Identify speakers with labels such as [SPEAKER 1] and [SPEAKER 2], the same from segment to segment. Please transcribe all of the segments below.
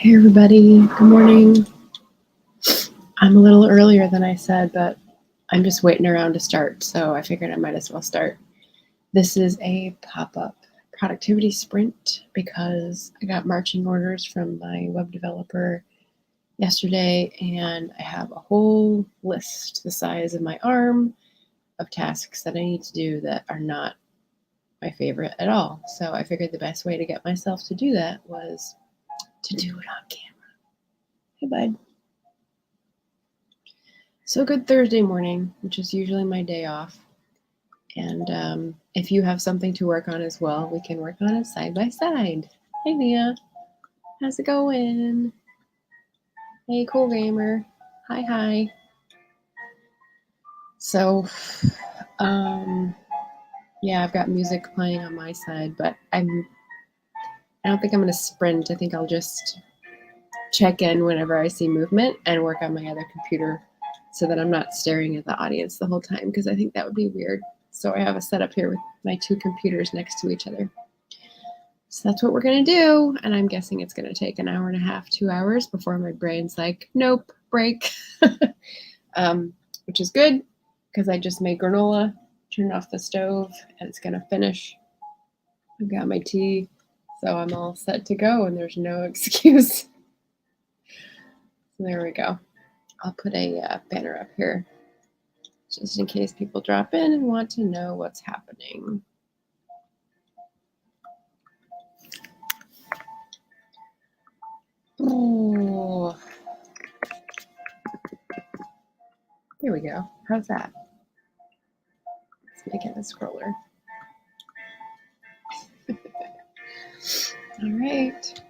[SPEAKER 1] Hey everybody, good morning. I'm a little earlier than I said, but I'm just waiting around to start, so I figured I might as well start. This is a pop-up productivity sprint because I got marching orders from my web developer yesterday, and I have a whole list the size of my arm of tasks that I need to do that are not my favorite at all. So I figured the best way to get myself to do that was to do it on camera. Hey bud. So good Thursday morning, which is usually my day off. And if you have something to work on as well, we can work on it side by side. Hey Mia, how's it going? Hey cool gamer, hi. So, yeah, I've got music playing on my side, but I don't think I'm gonna sprint. I think I'll just check in whenever I see movement and work on my other computer so that I'm not staring at the audience the whole time, because I think that would be weird. So I have a setup here with my two computers next to each other. So that's what we're going to do. And I'm guessing it's going to take an hour and a half, 2 hours before my brain's like, nope, break. Which is good because I just made granola, turned off the stove, and it's going to finish. I've got my tea, so I'm all set to go, and there's no excuse. So there we go. I'll put a banner up here just in case people drop in and want to know what's happening. Oh, here we go. How's that? Let's make it a scroller. All right.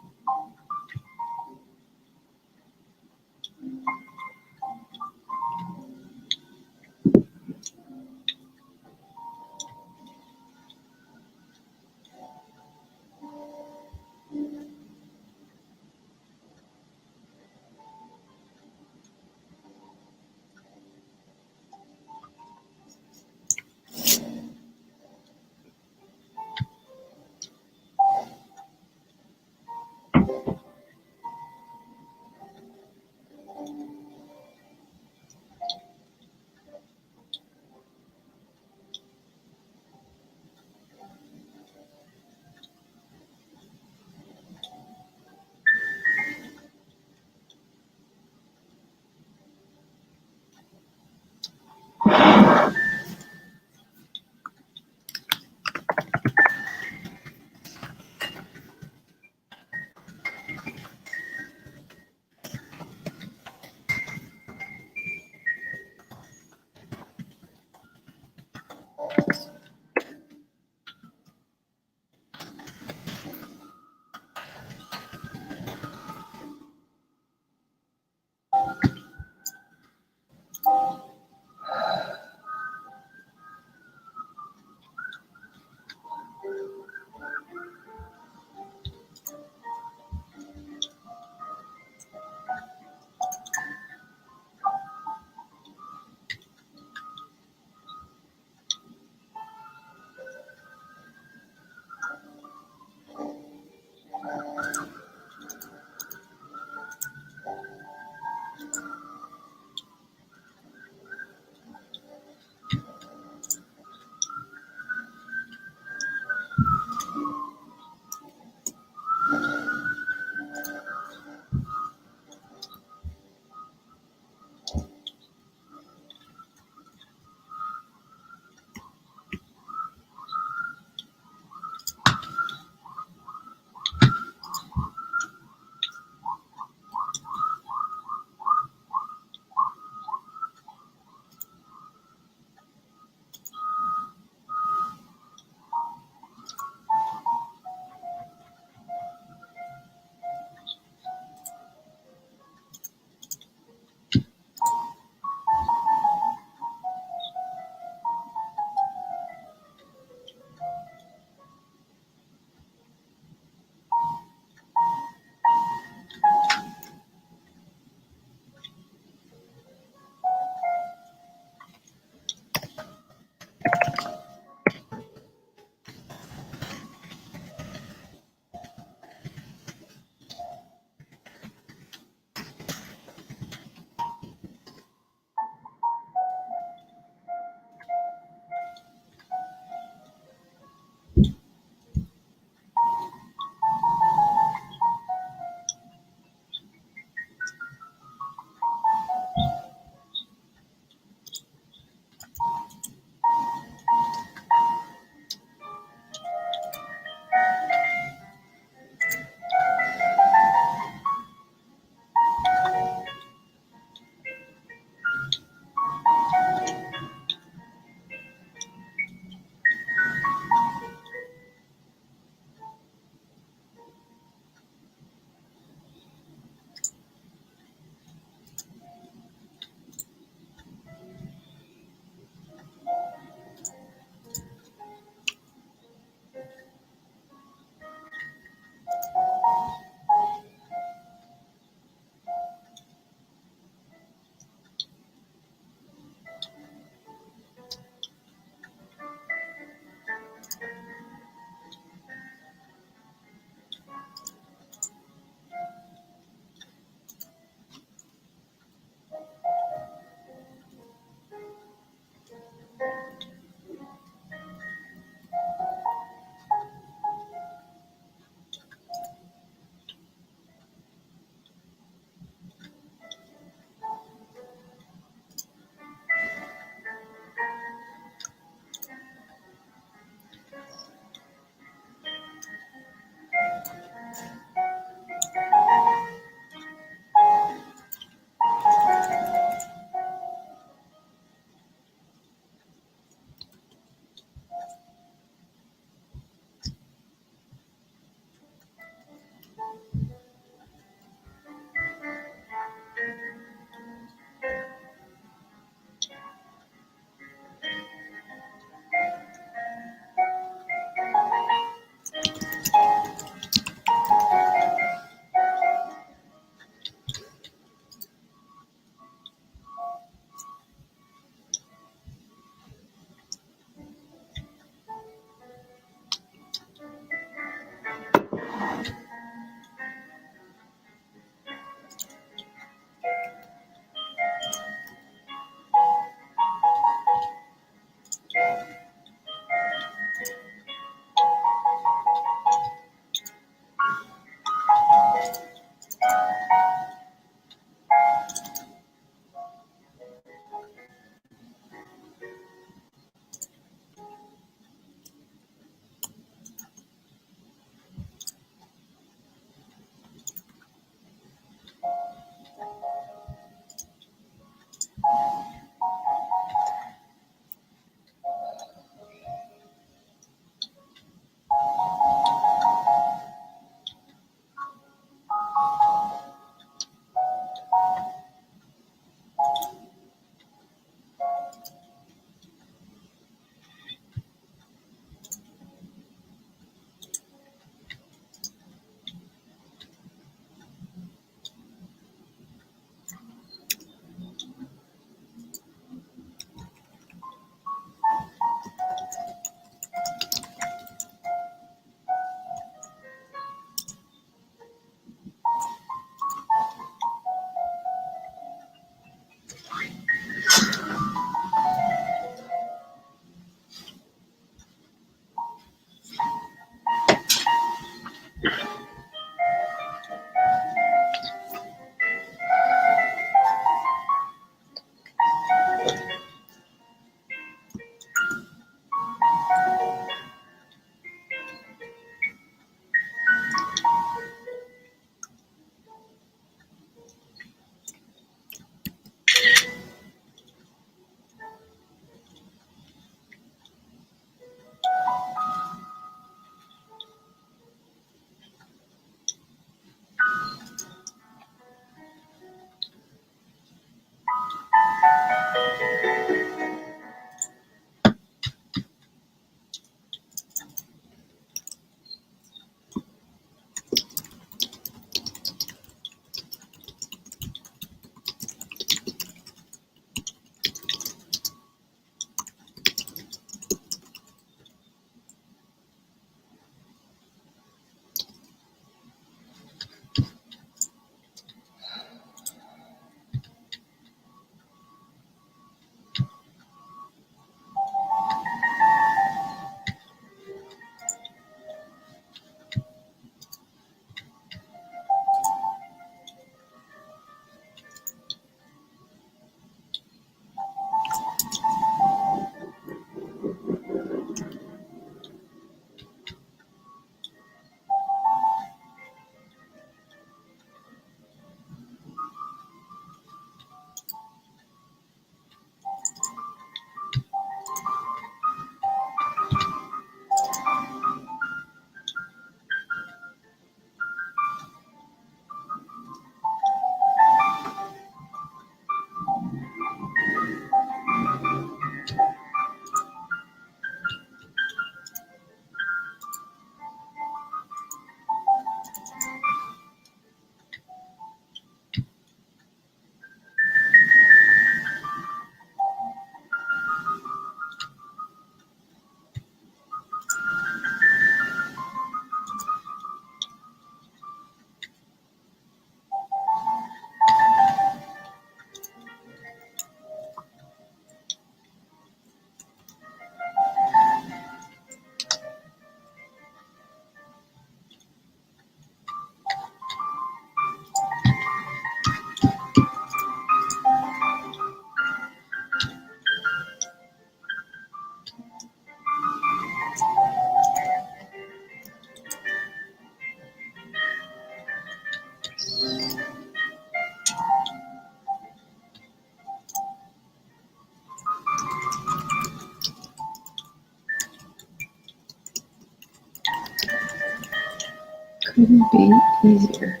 [SPEAKER 1] couldn't be easier.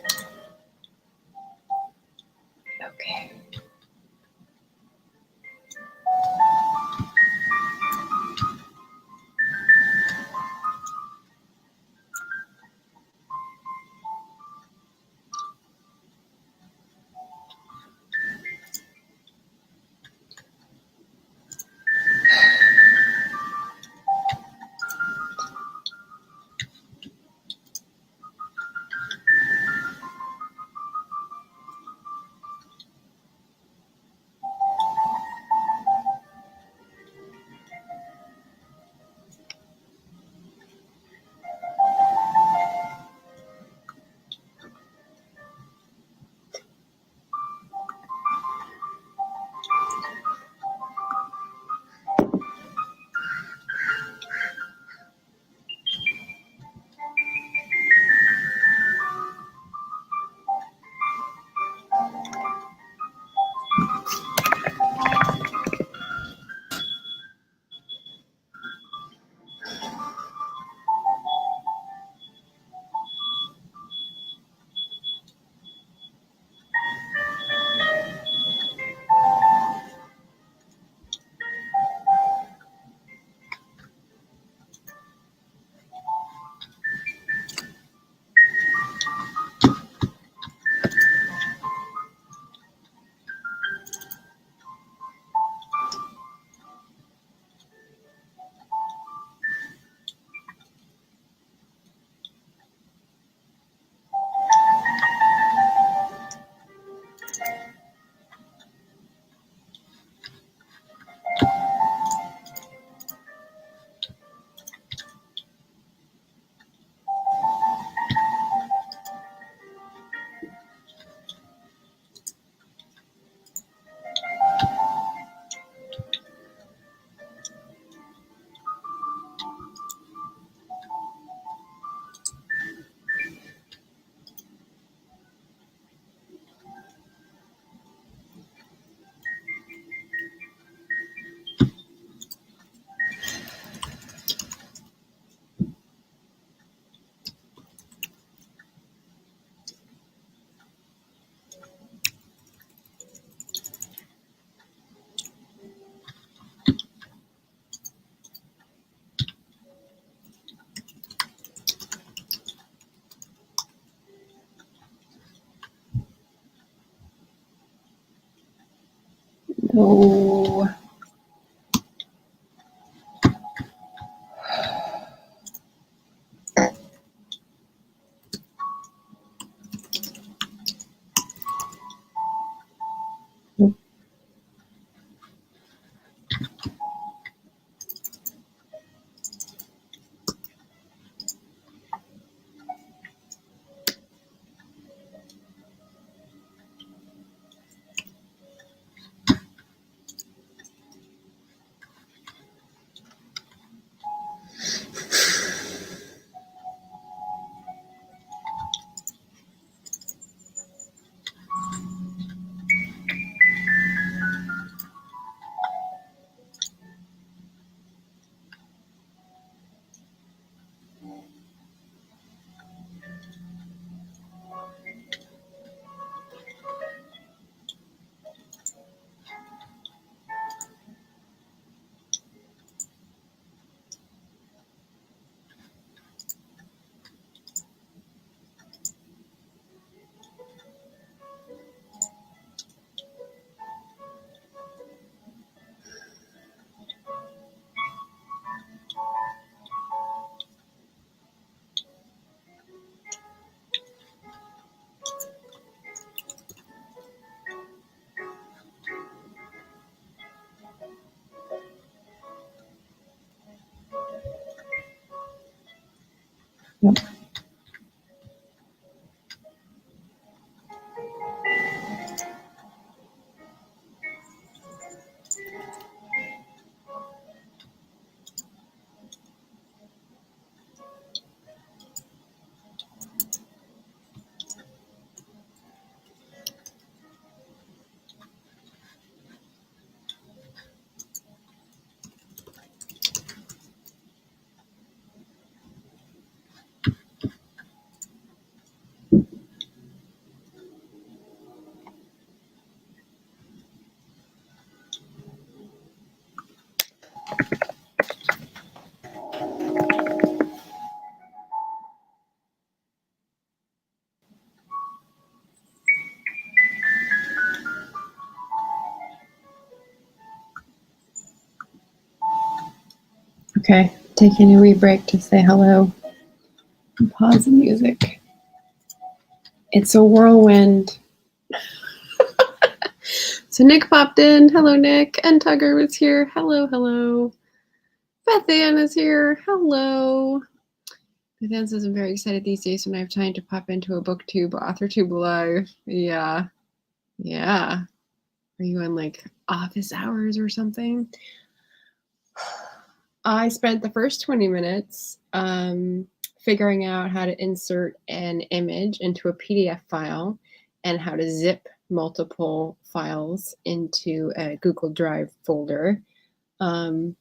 [SPEAKER 1] Okay. No. Nope. Yep. Okay, taking a wee break to say hello and pause the music. It's a whirlwind. So Nick popped in. Hello, Nick. And Tugger was here. Hello, hello. Beth Ann is here. Hello. Beth Ann says, I'm very excited these days when I have time to pop into a booktube, authortube live. Yeah. Yeah. Are you in like office hours or something? I spent the first 20 minutes figuring out how to insert an image into a PDF file and how to zip multiple files into a Google Drive folder. And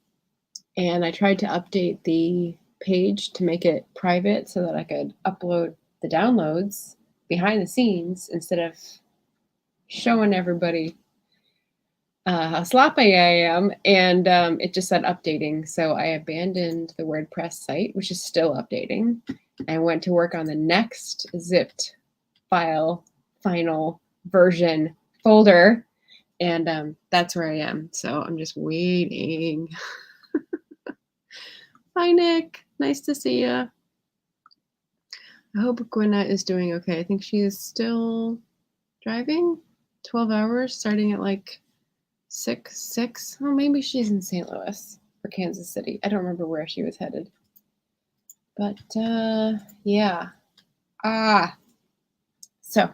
[SPEAKER 1] I tried to update the page to make it private so that I could upload the downloads behind the scenes instead of showing everybody how sloppy I am, and it just said updating. So I abandoned the WordPress site, which is still updating, and went to work on the next zipped file final version folder, and that's where I am. So I'm just waiting. Hi, Nick. Nice to see you. I hope Gwenna is doing okay. I think she is still driving 12 hours, starting at like 6. Oh, maybe she's in St. Louis or Kansas City. I don't remember where she was headed. But yeah. So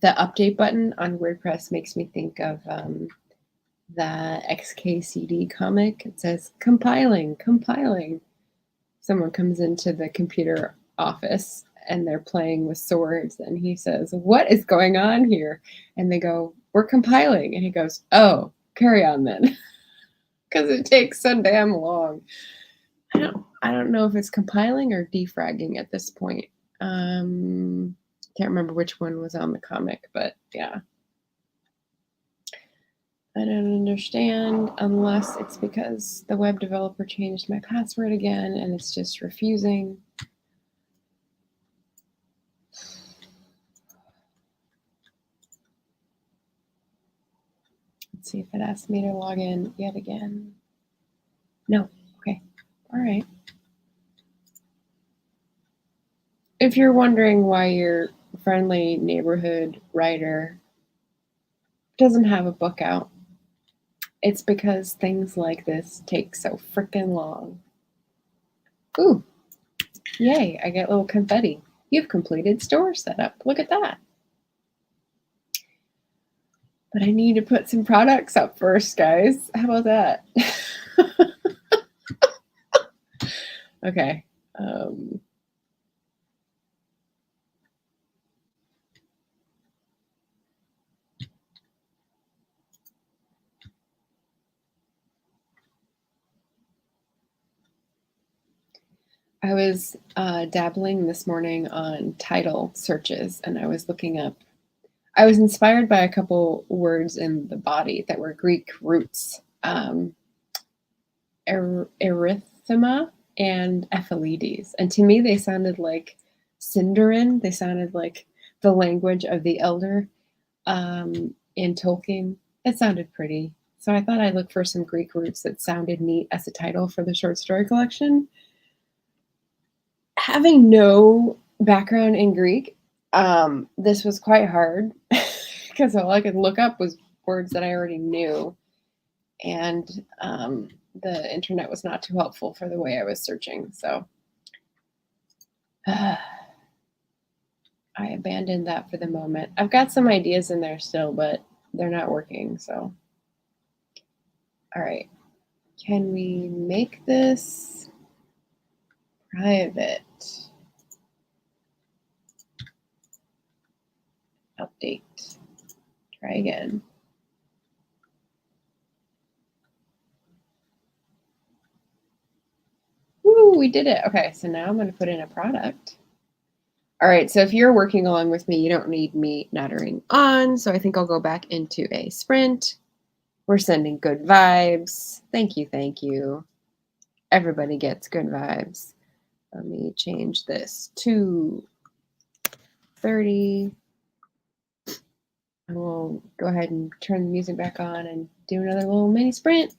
[SPEAKER 1] the update button on WordPress makes me think of the XKCD comic. It says compiling. Someone comes into the computer office and they're playing with swords, and he says, "What is going on here?" And they go, "We're compiling." And he goes, "Oh, carry on then." Because it takes so damn long. I don't know if it's compiling or defragging at this point. Can't remember which one was on the comic, but yeah. I don't understand unless it's because the web developer changed my password again and it's just refusing. Let's see if it asks me to log in yet again. No. Okay. All right. If you're wondering why your friendly neighborhood writer doesn't have a book out, it's because things like this take so freaking long. Ooh, yay, I get little confetti. You've completed store setup. Look at that. But I need to put some products up first, guys. How about that? Okay. I was dabbling this morning on title searches, and I was looking up. I was inspired by a couple words in the body that were Greek roots, erythema and ephelides. And to me, they sounded like Sindarin. They sounded like the language of the elder in Tolkien. It sounded pretty. So I thought I'd look for some Greek roots that sounded neat as a title for the short story collection. Having no background in Greek, this was quite hard because all I could look up was words that I already knew. And the internet was not too helpful for the way I was searching. So I abandoned that for the moment. I've got some ideas in there still, but they're not working. So, all right. Can we make this private? Update. Try again. Woo, we did it. Okay, so now I'm going to put in a product. All right, so if you're working along with me, you don't need me nattering on. So I think I'll go back into a sprint. We're sending good vibes. Thank you, thank you. Everybody gets good vibes. Let me change this to 30. And we'll go ahead and turn the music back on and do another little mini sprint.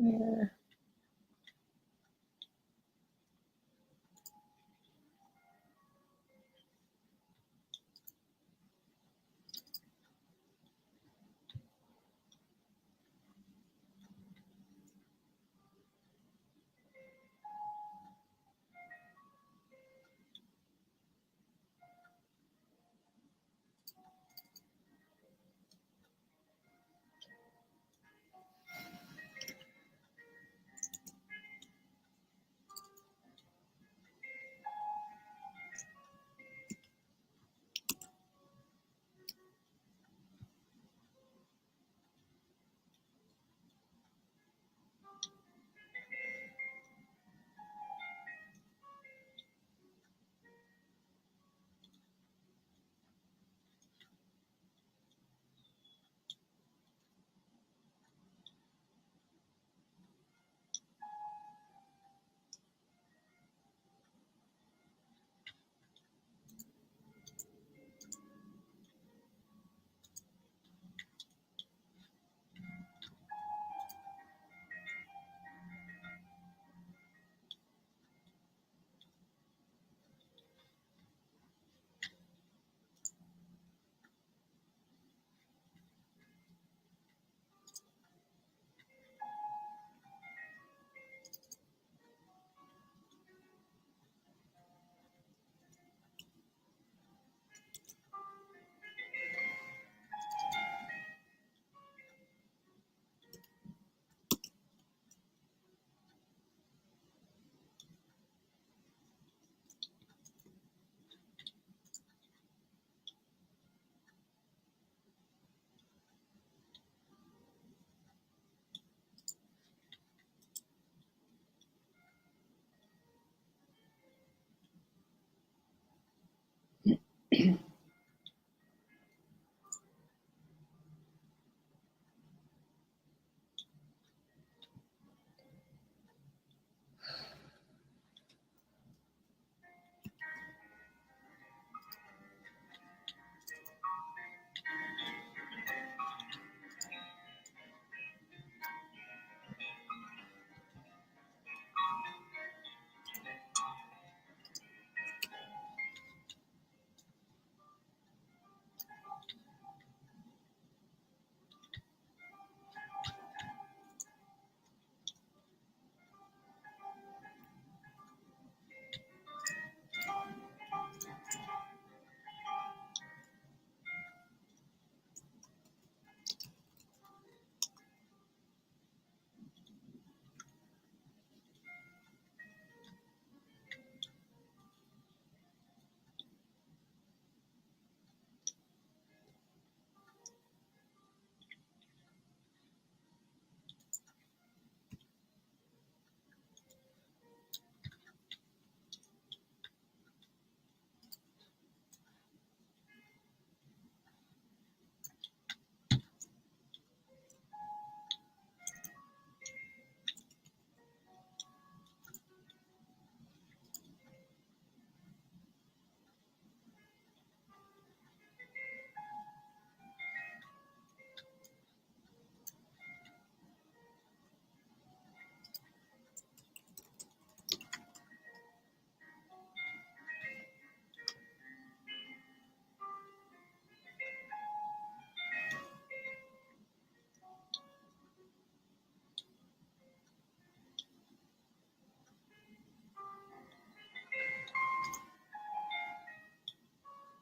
[SPEAKER 1] Where?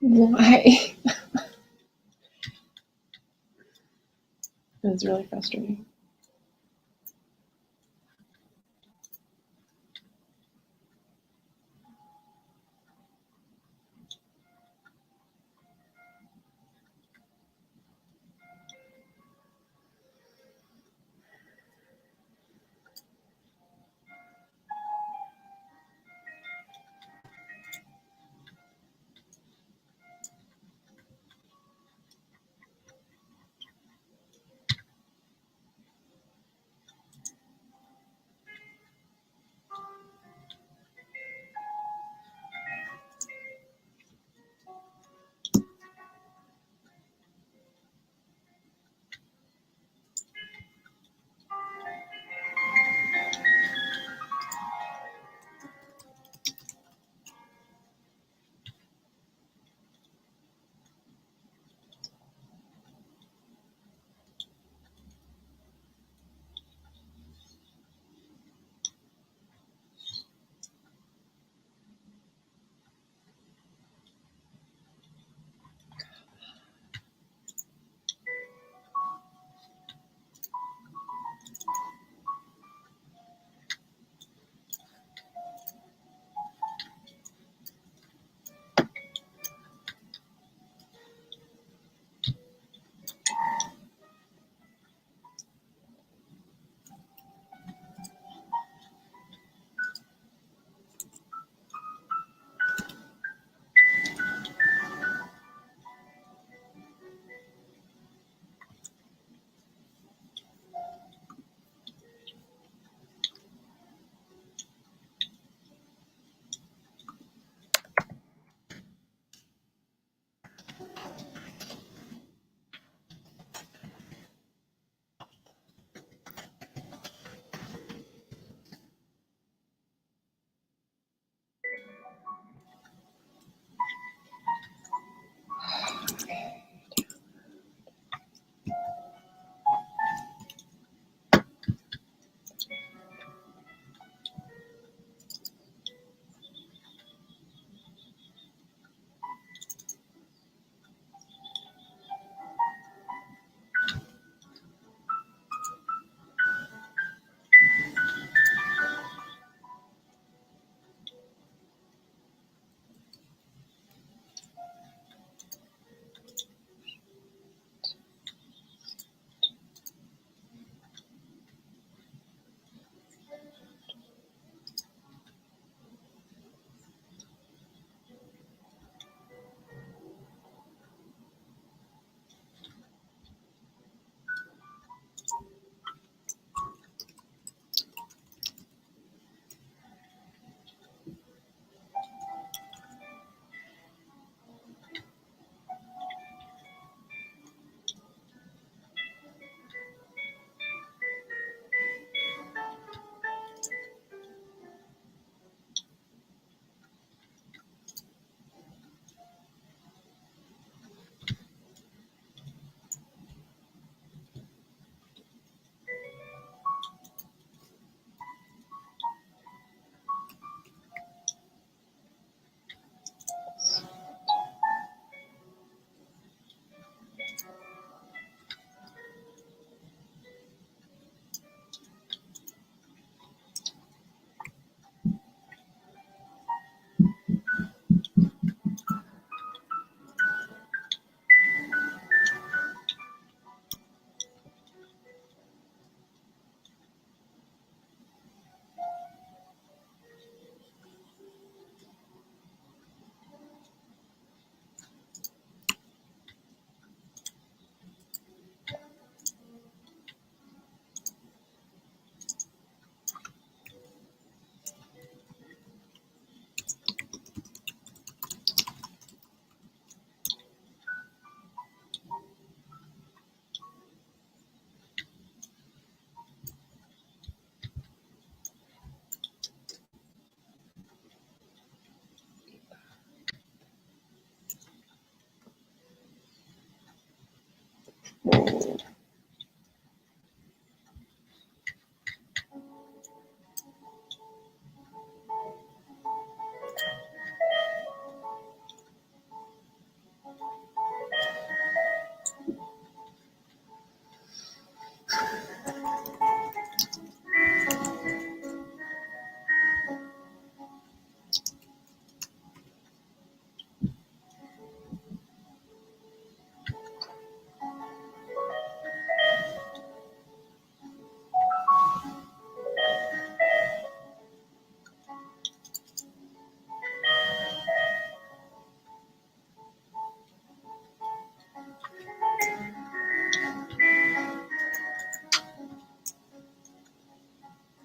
[SPEAKER 1] Why? It was really frustrating.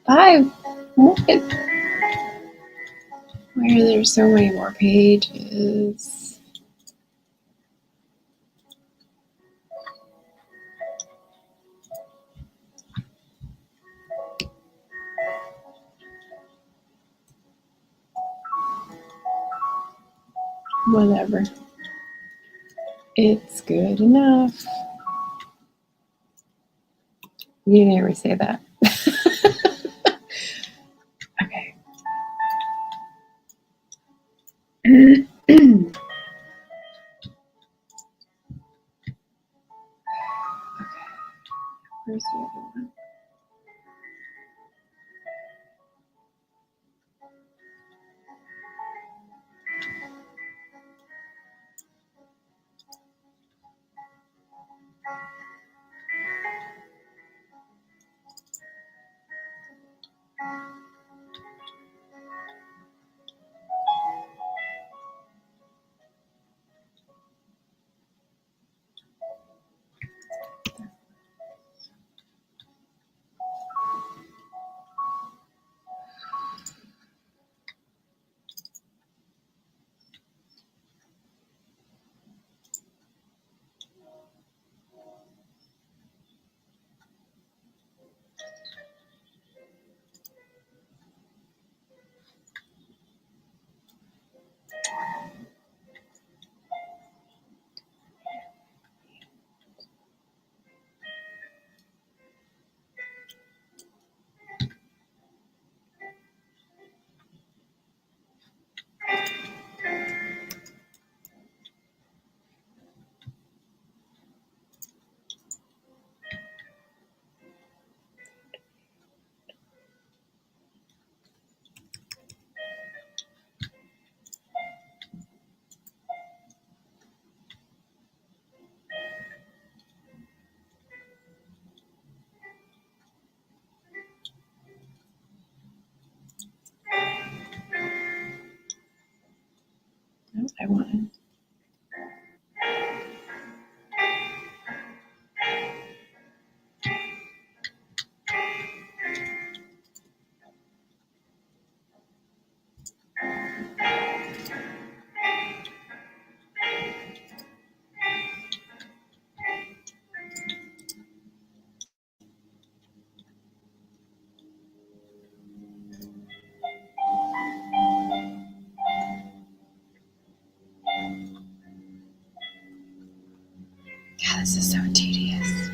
[SPEAKER 1] 5. What? Why are there so many more pages? Whatever. It's good enough. You didn't ever say that. Okay. Okay. Where's the other one? Not what I wanted. God, this is so tedious.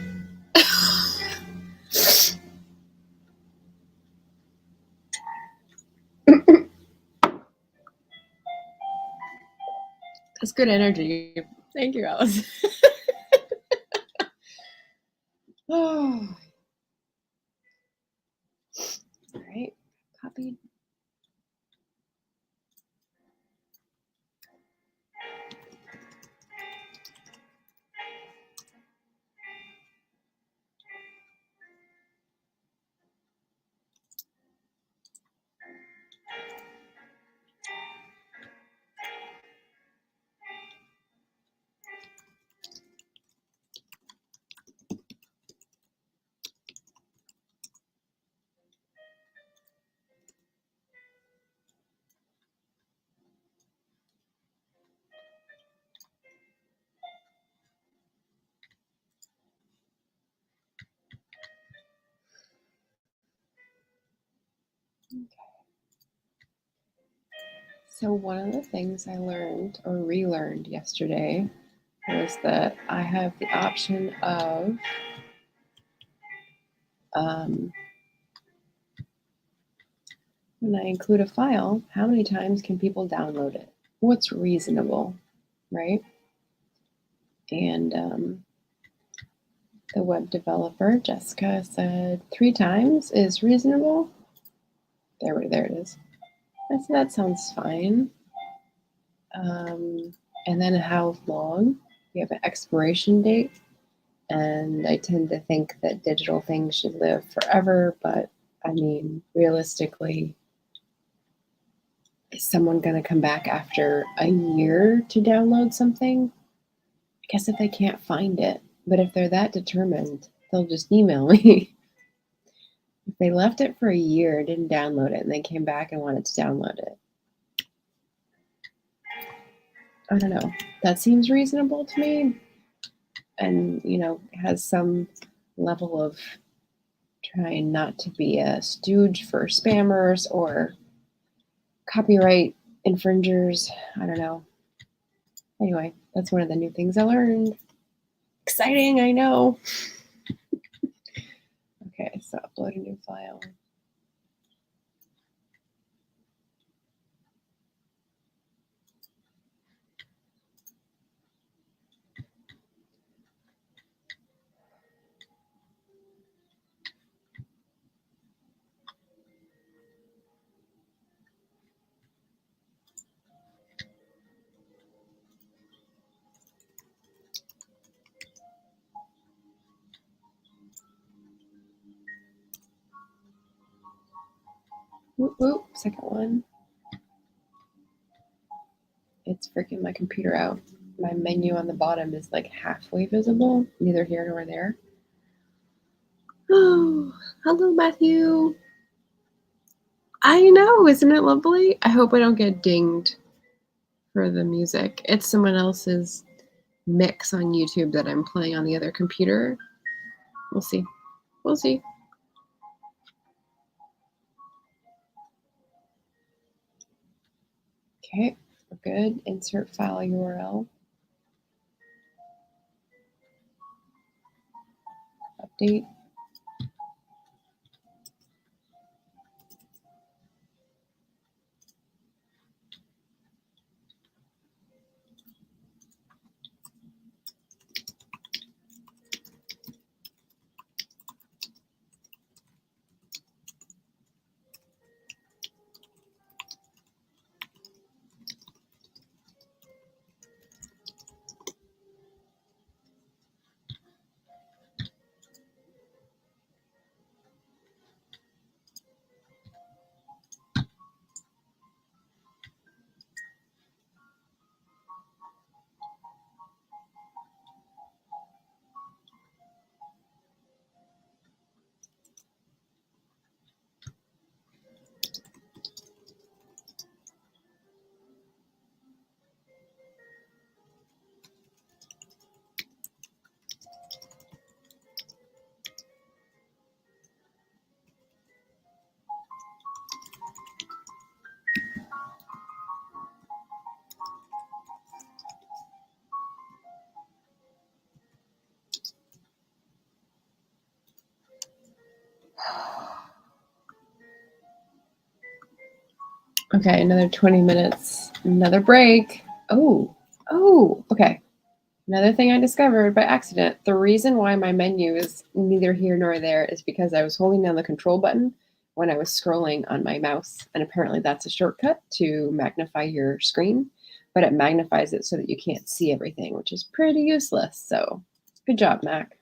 [SPEAKER 1] That's good energy. Thank you, Alice. Oh. All right. Copied. So one of the things I learned or relearned yesterday was that I have the option of when I include a file, how many times can people download it? What's reasonable, right? And the web developer, Jessica, said 3 times is reasonable. There it is. I said, that sounds fine. And then how long? You have an expiration date. And I tend to think that digital things should live forever, but I mean, realistically, is someone going to come back after a year to download something? I guess if they can't find it, but if they're that determined, they'll just email me. They left it for a year, didn't download it, and then came back and wanted to download it. I don't know. That seems reasonable to me. And, has some level of trying not to be a stooge for spammers or copyright infringers. I don't know. Anyway, that's one of the new things I learned. Exciting, I know. Okay, so upload a new file. Whoop, whoop, second one. It's freaking my computer out. My menu on the bottom is like halfway visible, neither here nor there. Oh, hello, Matthew. I know, isn't it lovely? I hope I don't get dinged for the music. It's someone else's mix on YouTube that I'm playing on the other computer. We'll see. We'll see. Okay, we're good. Insert file URL. Update. Okay, another 20 minutes, another break. Oh, okay. Another thing I discovered by accident, the reason why my menu is neither here nor there is because I was holding down the control button when I was scrolling on my mouse. And apparently that's a shortcut to magnify your screen, but it magnifies it so that you can't see everything, which is pretty useless. So good job, Mac.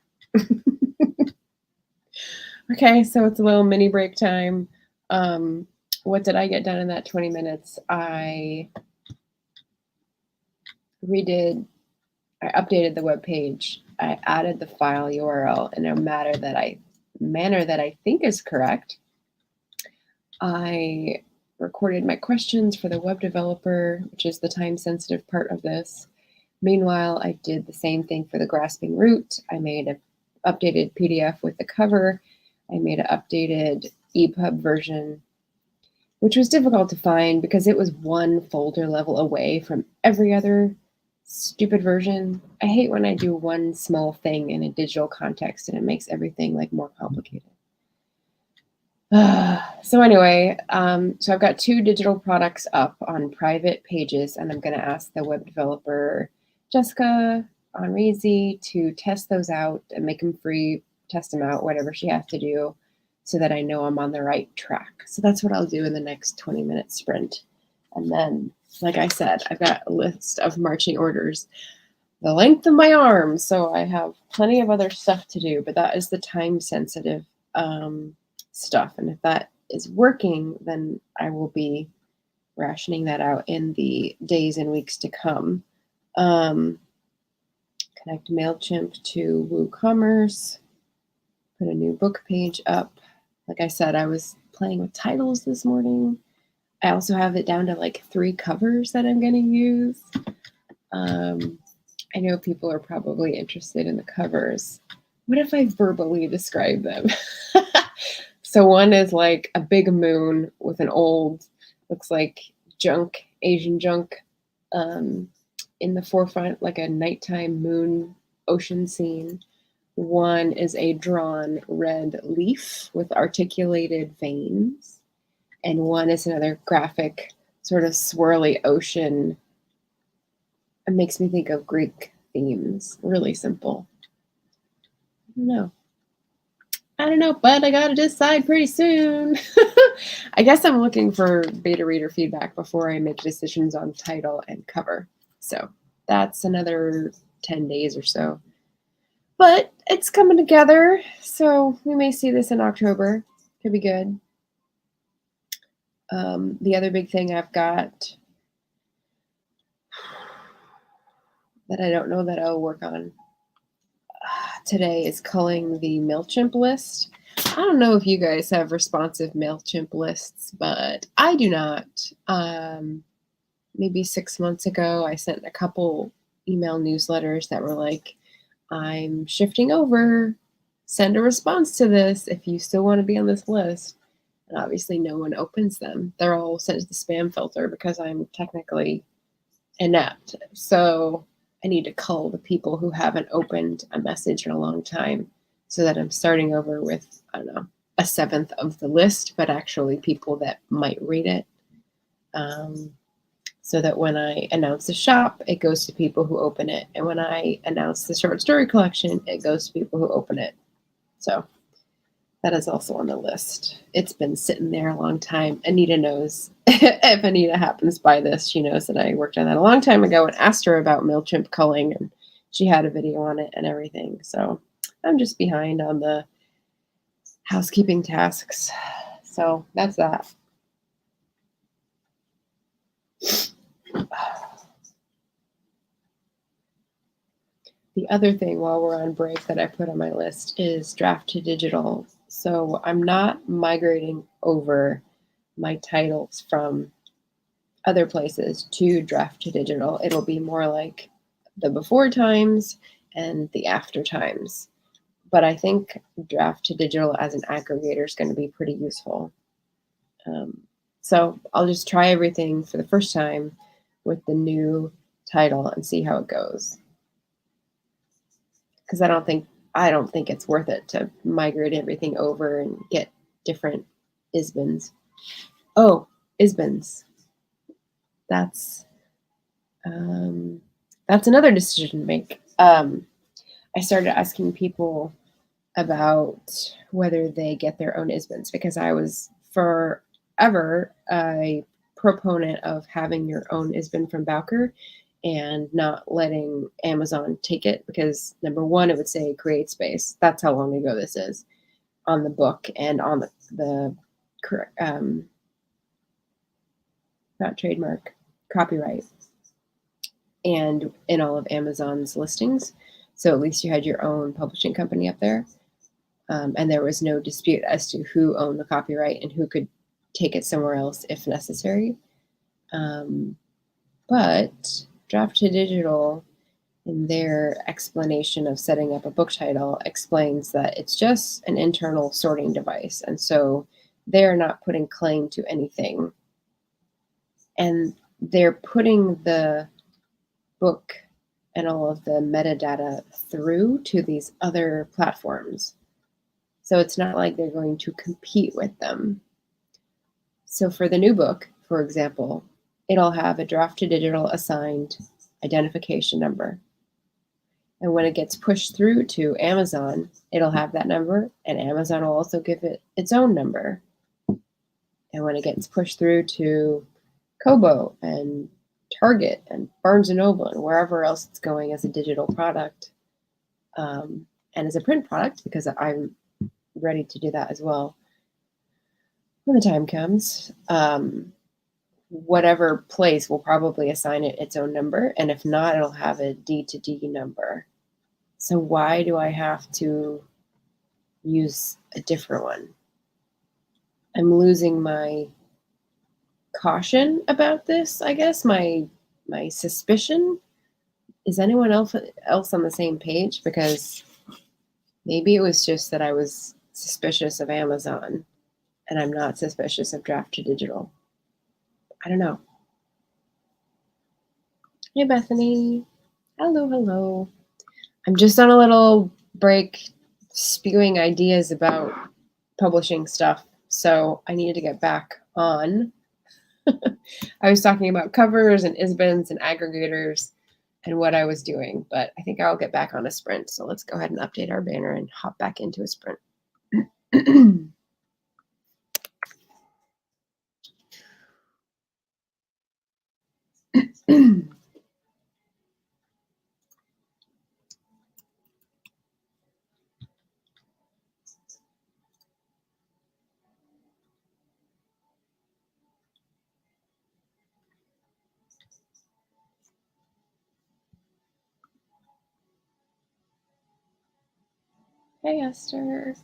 [SPEAKER 1] Okay, so it's a little mini break time. What did I get done in that 20 minutes? I updated the web page. I added the file URL in a manner that I think is correct. I recorded my questions for the web developer, which is the time-sensitive part of this. Meanwhile, I did the same thing for the grasping root. I made an updated PDF with the cover. I made an updated EPUB version, which was difficult to find because it was one folder level away from every other stupid version. I hate when I do one small thing in a digital context and it makes everything like more complicated. So anyway, so I've got 2 digital products up on private pages, and I'm going to ask the web developer, Jessica Onreezy, to test those out and make them free, test them out, whatever she has to do, so that I know I'm on the right track. So that's what I'll do in the next 20-minute sprint. And then, like I said, I've got a list of marching orders the length of my arm, so I have plenty of other stuff to do, but that is the time-sensitive stuff. And if that is working, then I will be rationing that out in the days and weeks to come. Connect MailChimp to WooCommerce, put a new book page up, Like I said, I was playing with titles this morning. I also have it down to like 3 covers that I'm going to use. I know people are probably interested in the covers. What if I verbally describe them? So one is like a big moon with an old, looks like junk, Asian junk, in the forefront, like a nighttime moon ocean scene. One is a drawn red leaf with articulated veins. And one is another graphic, sort of swirly ocean. It makes me think of Greek themes. Really simple. I don't know, but I gotta decide pretty soon. I guess I'm looking for beta reader feedback before I make decisions on title and cover. So that's another 10 days or so. But it's coming together, so we may see this in October. Could be good. The other big thing I've got that I don't know that I'll work on today is culling the MailChimp list. I don't know if you guys have responsive MailChimp lists, but I do not. Maybe 6 months ago, I sent a couple email newsletters that were like, I'm shifting over. Send a response to this if you still want to be on this list. And obviously no one opens them. They're all sent to the spam filter because I'm technically inept. So I need to cull the people who haven't opened a message in a long time so that I'm starting over with, I don't know, a seventh of the list, but actually people that might read it. So that when I announce the shop, it goes to people who open it. And when I announce the short story collection, it goes to people who open it. So that is also on the list. It's been sitting there a long time. Anita knows. If Anita happens by this, she knows that I worked on that a long time ago and asked her about MailChimp culling, and she had a video on it and everything. So I'm just behind on the housekeeping tasks. So that's that. The other thing while we're on break that I put on my list is draft to digital. So I'm not migrating over my titles from other places to draft to digital. It'll be more like the before times and the after times. But I think draft to digital as an aggregator is going to be pretty useful. So I'll just try everything for the first time with the new title and see how it goes. Because I don't think it's worth it to migrate everything over and get different ISBNs. Oh, ISBNs. That's another decision to make. I started asking people about whether they get their own ISBNs because I was forever a proponent of having your own ISBN from Bowker and not letting Amazon take it because number one, it would say create space. That's how long ago this is on the book and on the not trademark, copyright, and in all of Amazon's listings. So at least you had your own publishing company up there. And there was no dispute as to who owned the copyright and who could take it somewhere else if necessary. But Draft to Digital, in their explanation of setting up a book title, explains that it's just an internal sorting device. And so they're not putting claim to anything. And they're putting the book and all of the metadata through to these other platforms. So it's not like they're going to compete with them. So for the new book, for example, it'll have a draft to digital assigned identification number. And when it gets pushed through to Amazon, it'll have that number, and Amazon will also give it its own number. And when it gets pushed through to Kobo and Target and Barnes & Noble and wherever else it's going as a digital product and as a print product, because I'm ready to do that as well when the time comes, whatever place will probably assign it its own number. And if not, it'll have a D2D number. So why do I have to use a different one? I'm losing my caution about this, I guess, my suspicion. Is anyone else on the same page? Because maybe it was just that I was suspicious of Amazon and I'm not suspicious of Draft to Digital. I don't know. Hey, Bethany. Hello, hello. I'm just on a little break spewing ideas about publishing stuff, so I needed to get back on. I was talking about covers and ISBNs and aggregators and what I was doing, but I think I'll get back on a sprint. So let's go ahead and update our banner and hop back into a sprint. Hey, Esther.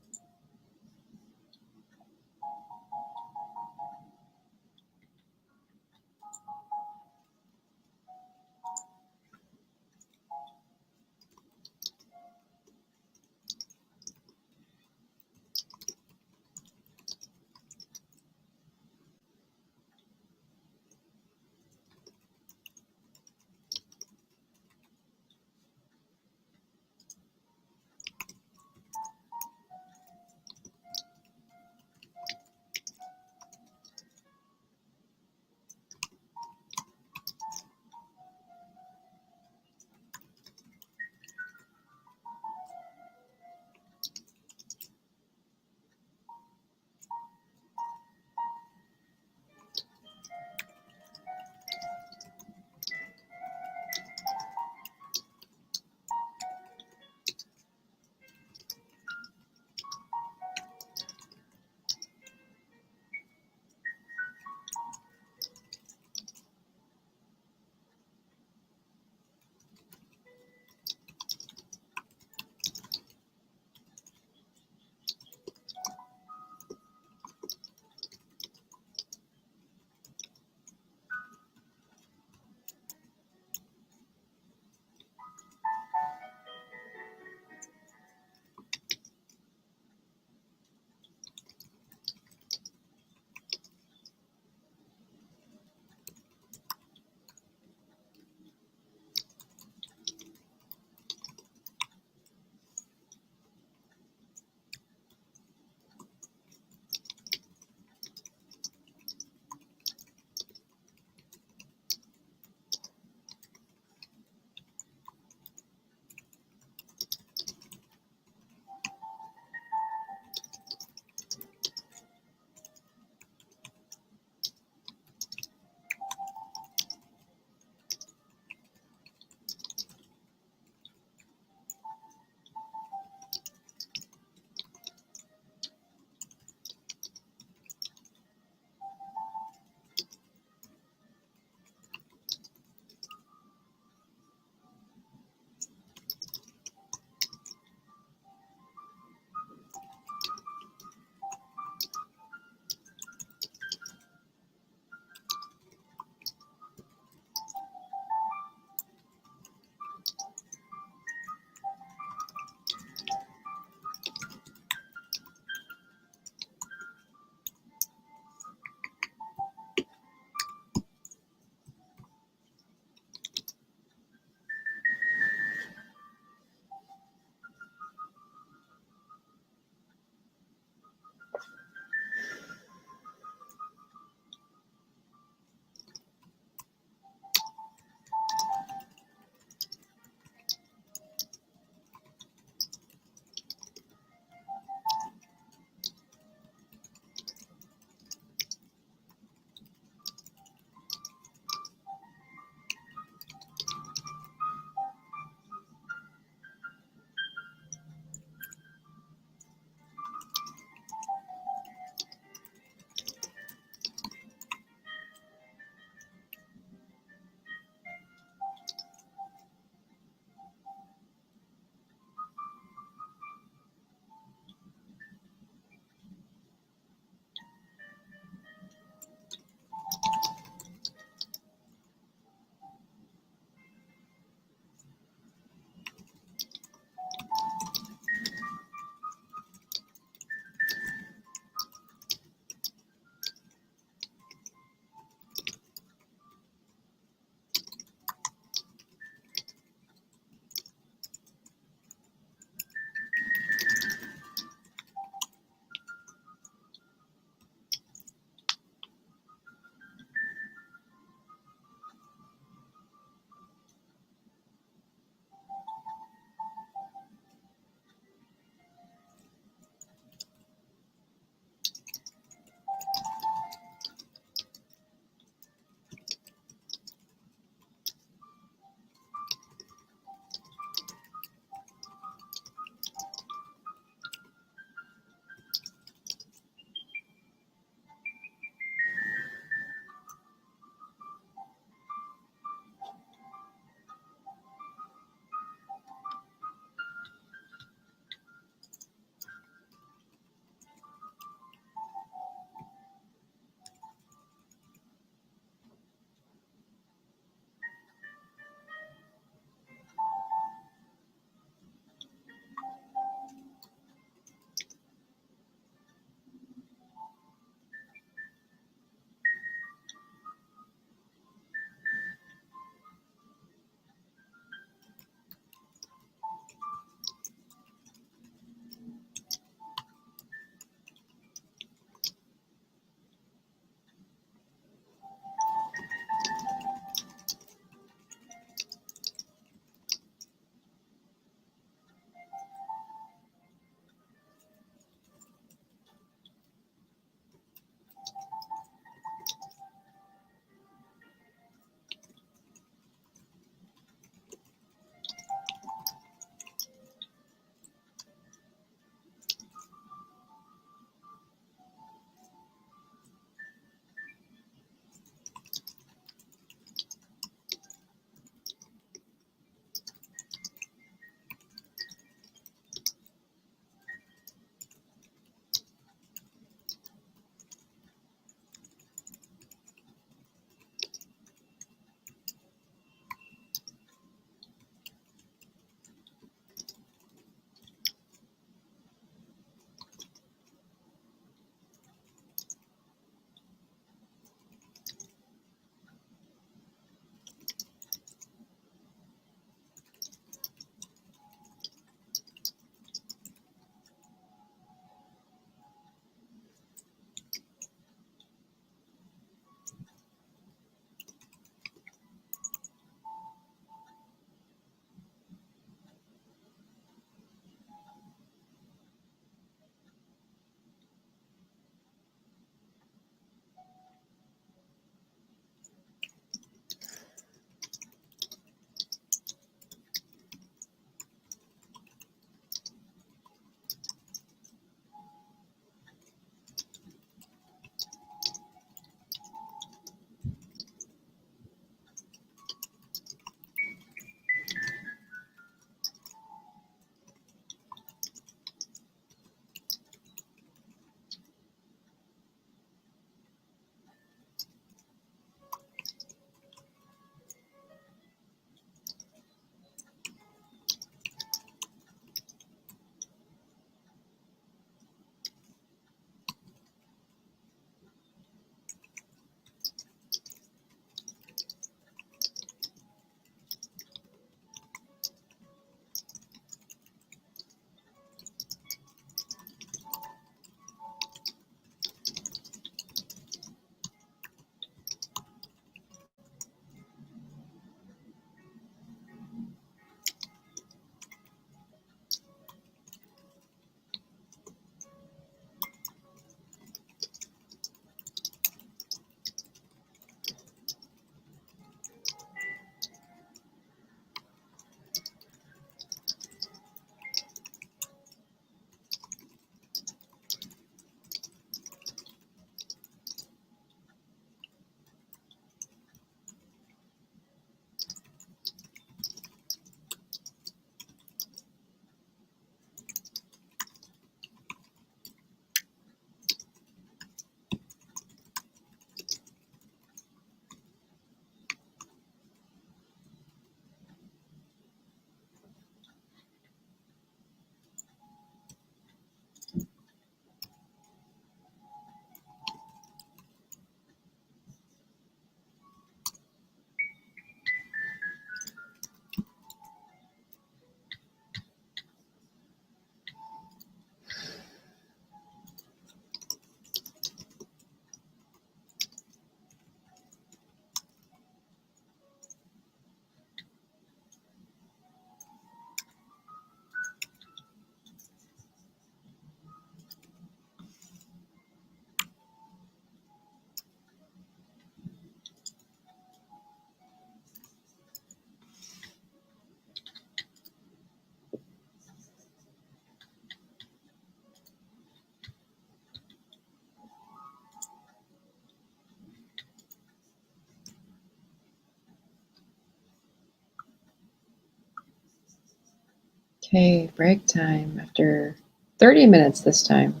[SPEAKER 1] Okay, break time after 30 minutes this time.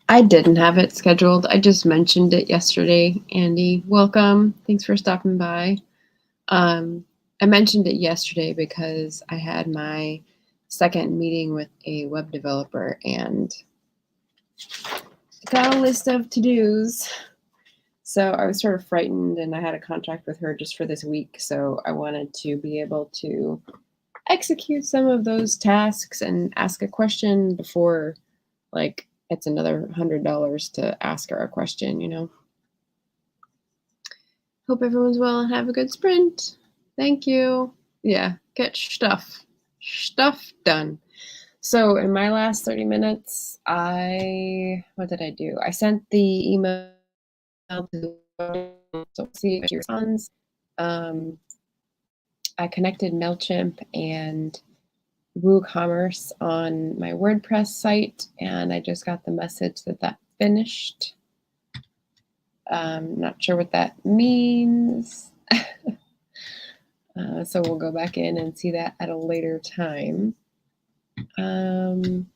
[SPEAKER 1] I didn't have it scheduled. I just mentioned it yesterday. Andy, welcome. Thanks for stopping by. I mentioned it yesterday because I had my second meeting with a web developer and got a list of to-dos. So I was sort of frightened, and I had a contract with her just for this week. So I wanted to be able to execute some of those tasks and ask a question before, like, it's another $100 to ask her a question, you know. Hope everyone's well and have a good sprint. Thank you. Yeah, get Schtuff done. So in my last 30 minutes, what did I do? I sent the email to see if she responds. I connected MailChimp and WooCommerce on my WordPress site, and I just got the message that finished. Not sure what that means. So we'll go back in and see that at a later time. And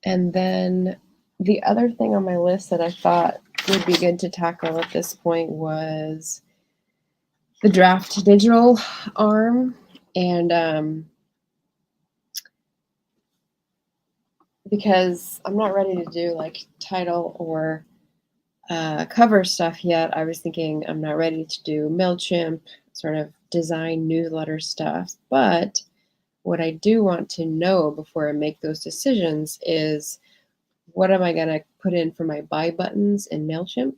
[SPEAKER 1] then the other thing on my list that I thought would be good to tackle at this point was the draft digital arm. And because I'm not ready to do like title or cover stuff yet, I was thinking I'm not ready to do MailChimp, sort of design newsletter stuff. But what I do want to know before I make those decisions is, what am I going to put in for my buy buttons in MailChimp?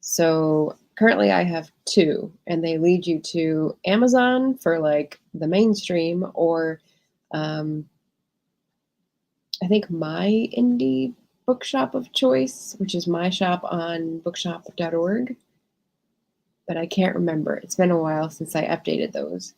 [SPEAKER 1] So currently I have 2, and they lead you to Amazon for like the mainstream, or I think my indie bookshop of choice, which is my shop on bookshop.org. But I can't remember. It's been a while since I updated those.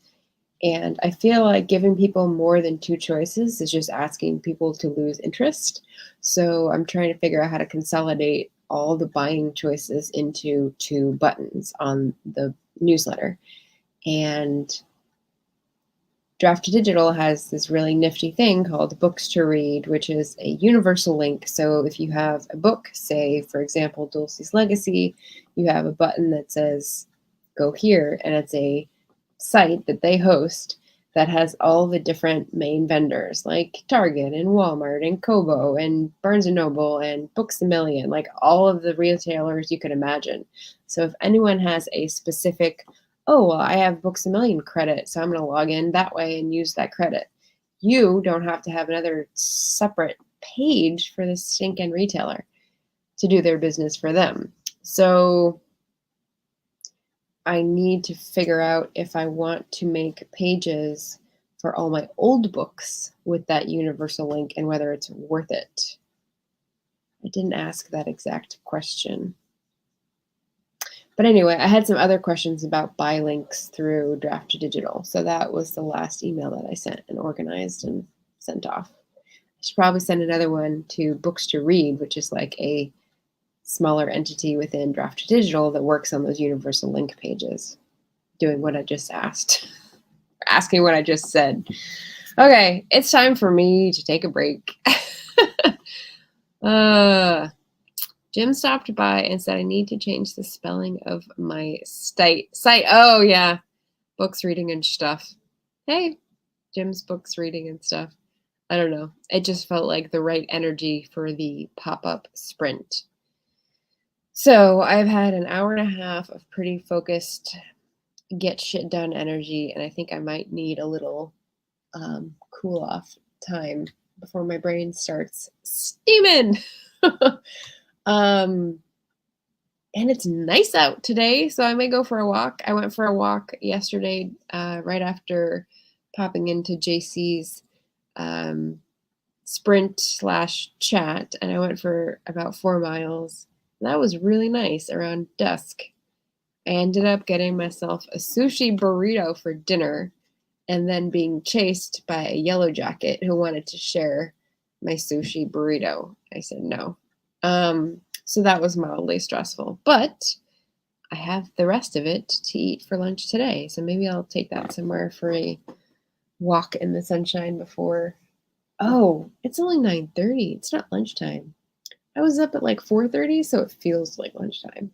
[SPEAKER 1] And I feel like giving people more than 2 choices is just asking people to lose interest. So I'm trying to figure out how to consolidate all the buying choices into 2 buttons on the newsletter. And Draft to Digital has this really nifty thing called Books to Read, which is a universal link. So if you have a book, say, for example, Dulce's Legacy, you have a button that says, go here, and it's a site that they host that has all the different main vendors like Target and Walmart and Kobo and Barnes & Noble and Books A Million, like all of the retailers you could imagine. So if anyone has a specific, oh, well, I have Books A Million credit, so I'm going to log in that way and use that credit, you don't have to have another separate page for this stinking retailer to do their business for them. So I need to figure out if I want to make pages for all my old books with that universal link and whether it's worth it. I didn't ask that exact question. But anyway, I had some other questions about buy links through Draft to Digital. So that was the last email that I sent and organized and sent off. I should probably send another one to Books to Read, which is like a smaller entity within Draft to Digital that works on those universal link pages, doing what I just asked, asking what I just said. Okay, it's time for me to take a break. Jim stopped by and said I need to change the spelling of my site. Oh, yeah. Books, reading, and stuff. Hey, Jim's Books, reading, and stuff. I don't know. It just felt like the right energy for the pop-up sprint. So I've had an hour and a half of pretty focused, get shit done energy, and I think I might need a little cool off time before my brain starts steaming. And it's nice out today, so I may go for a walk. I went for a walk yesterday right after popping into JC's sprint/chat, and I went for about 4 miles. That was really nice around dusk. I ended up getting myself a sushi burrito for dinner and then being chased by a yellow jacket who wanted to share my sushi burrito. I said no. So that was mildly stressful. But I have the rest of it to eat for lunch today. So maybe I'll take that somewhere for a walk in the sunshine before. Oh, it's only 9:30. It's not lunchtime. I was up at like 4:30, so it feels like lunchtime.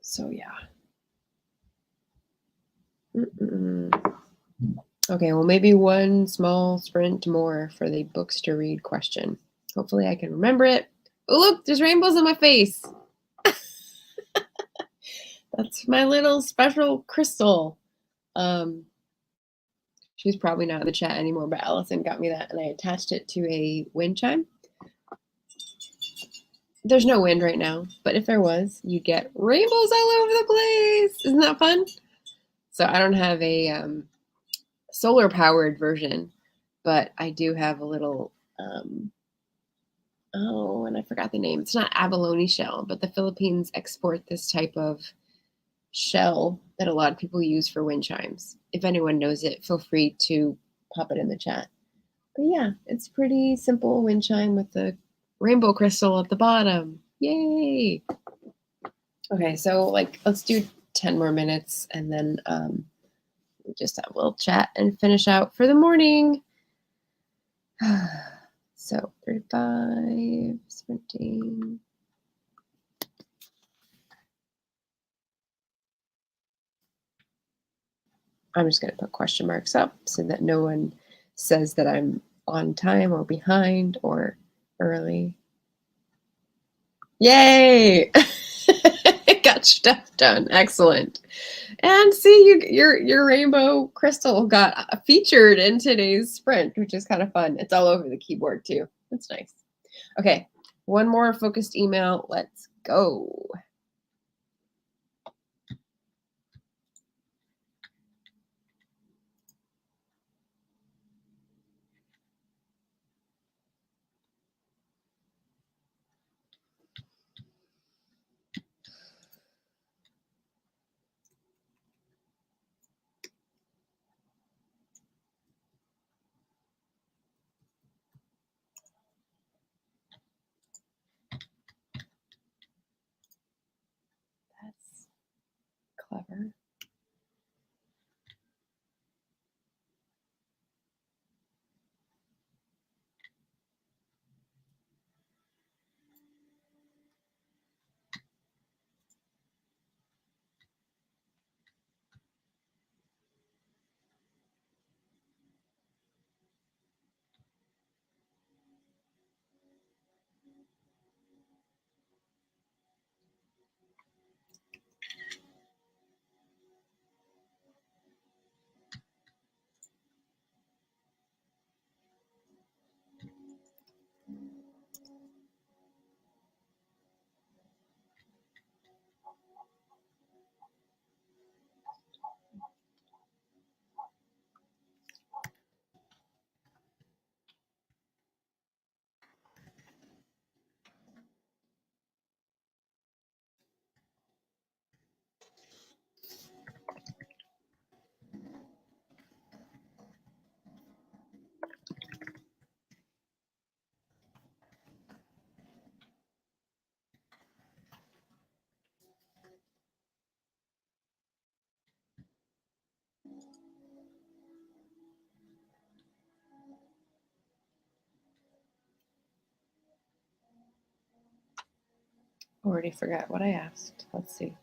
[SPEAKER 1] So yeah. Okay, well, maybe one small sprint more for the books to read question. Hopefully I can remember it. Oh, look, there's rainbows on my face. That's my little special crystal. She's probably not in the chat anymore, but Allison got me that, and I attached it to a wind chime. There's no wind right now, but if there was, you'd get rainbows all over the place. Isn't that fun? So I don't have a solar-powered version, but I do have a little, oh, and I forgot the name. It's not abalone shell, but the Philippines export this type of shell that a lot of people use for wind chimes. If anyone knows it, feel free to pop it in the chat. But yeah, it's pretty simple wind chime with the rainbow crystal at the bottom. Yay! Okay, so let's do 10 more minutes and then just have a little chat and finish out for the morning. So 35, sprinting. I'm just going to put question marks up so that no one says that I'm on time or behind or early. Yay! Got stuff done. Excellent. And see, your rainbow crystal got featured in today's sprint, which is kind of fun. It's all over the keyboard too. That's nice. Okay, one more focused email. Let's go. That's clever. Already forgot what I asked. Let's see.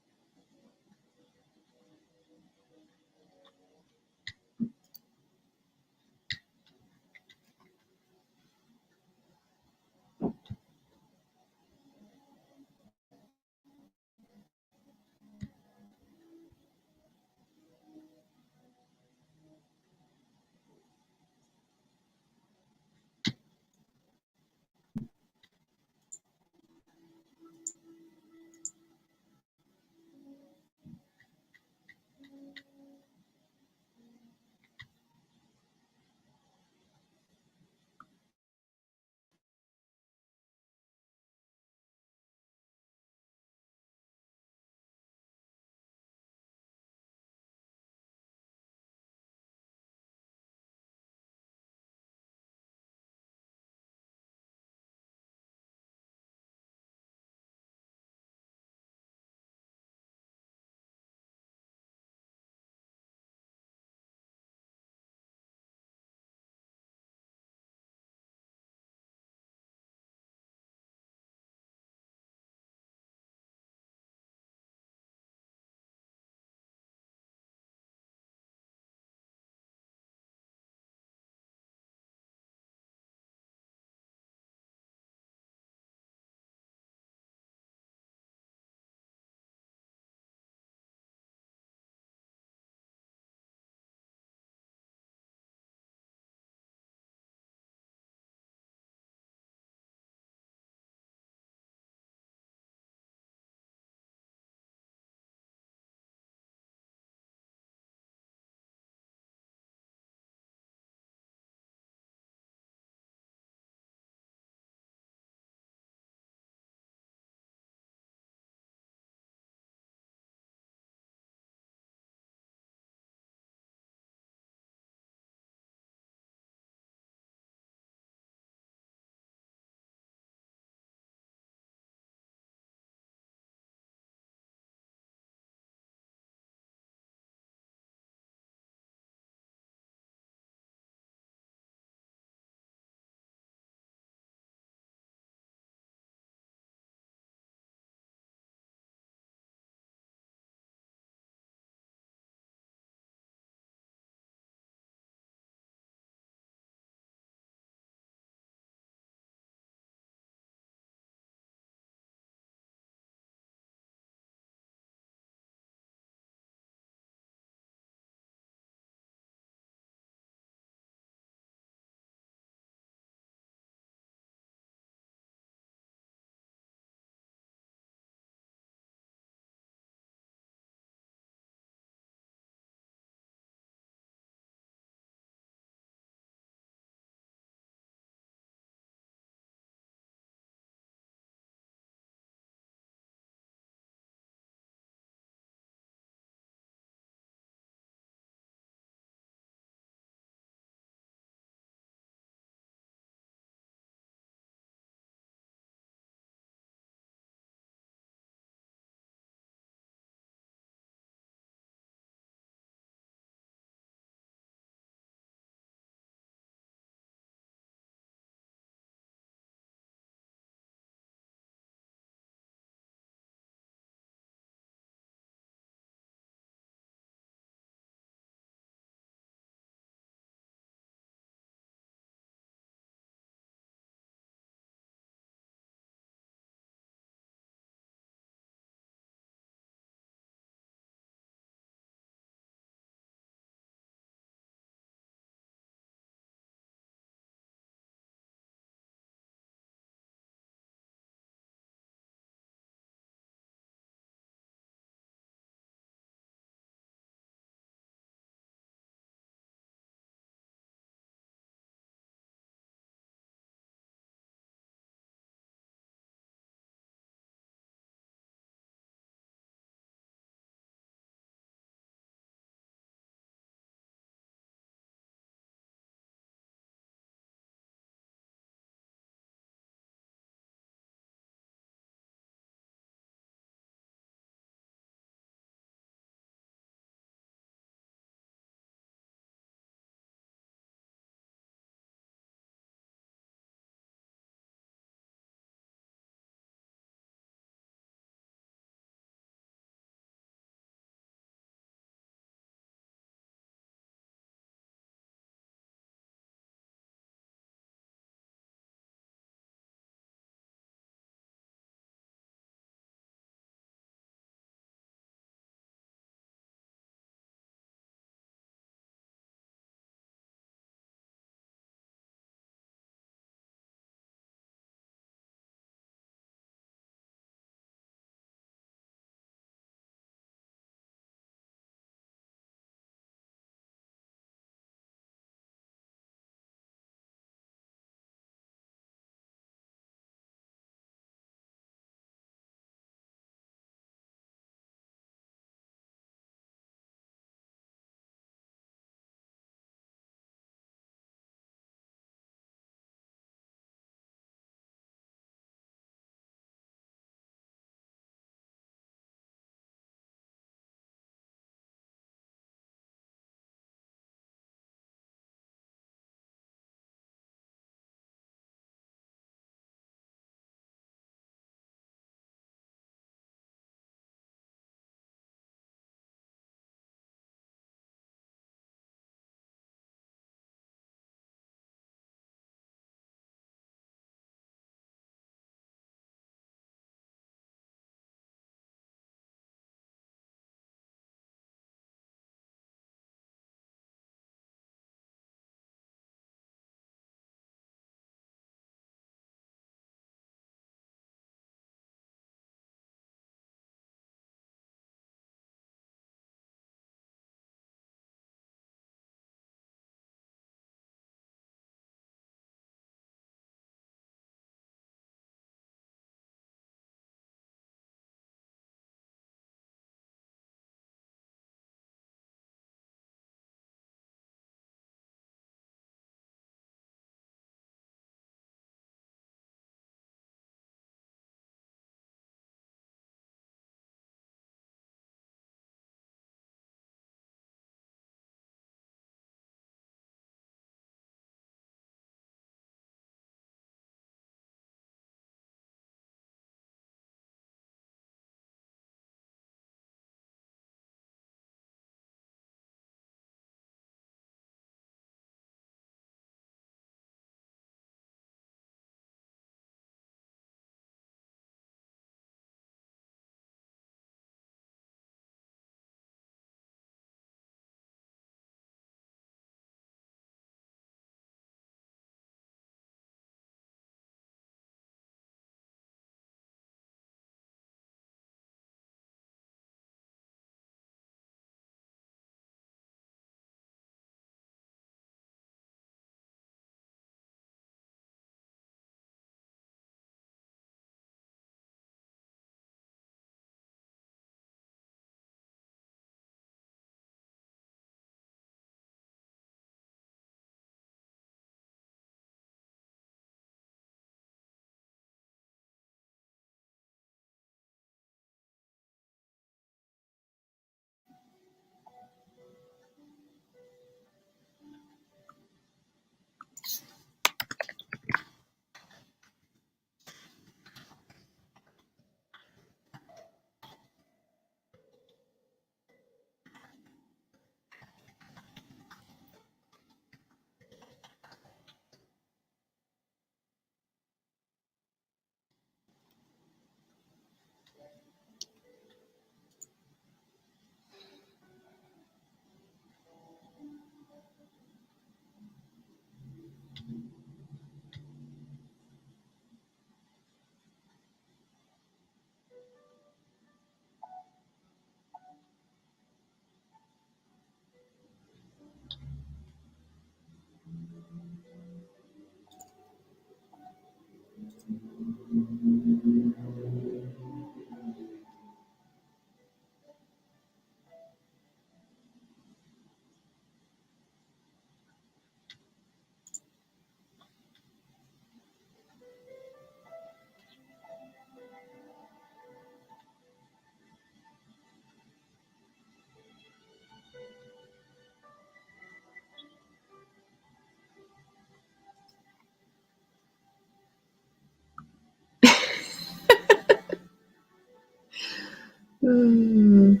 [SPEAKER 1] You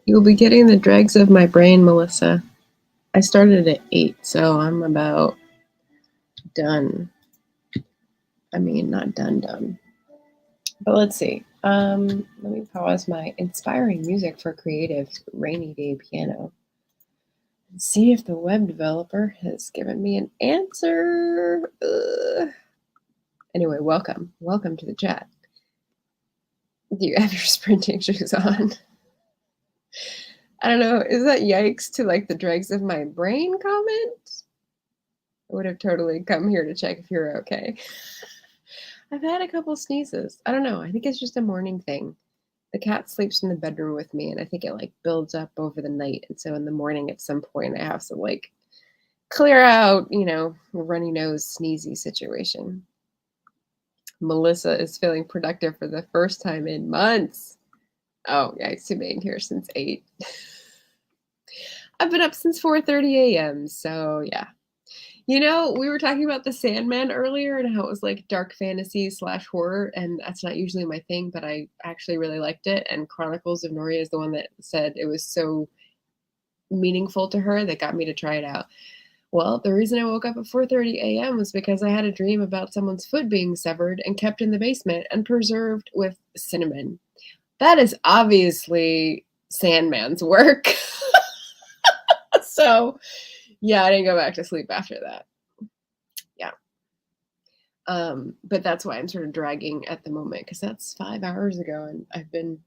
[SPEAKER 1] will be getting the dregs of my brain, Melissa. I started at 8, so I'm about done. I mean, not done. But let's see. Let me pause my inspiring music for creative rainy day piano and see if the web developer has given me an answer. Anyway, welcome to the chat. Do you have your sprinting shoes on? I don't know. Is that yikes to like the dregs of my brain comment? I would have totally come here to check if you're okay. I've had a couple sneezes. I don't know. I think it's just a morning thing. The cat sleeps in the bedroom with me, and I think it like builds up over the night. And so in the morning, at some point, I have to like clear out, runny nose, sneezy situation. Melissa is feeling productive for the first time in months. Oh, yikes to being here since 8. I've been up since 4:30 a.m. So yeah. We were talking about The Sandman earlier and how it was like dark fantasy / horror, and that's not usually my thing, but I actually really liked it. And Chronicles of Noria is the one that said it was so meaningful to her that got me to try it out. Well, the reason I woke up at 4:30 a.m. was because I had a dream about someone's foot being severed and kept in the basement and preserved with cinnamon. That is obviously Sandman's work. So, yeah, I didn't go back to sleep after that. Yeah. But that's why I'm sort of dragging at the moment, because that's 5 hours ago, and I've been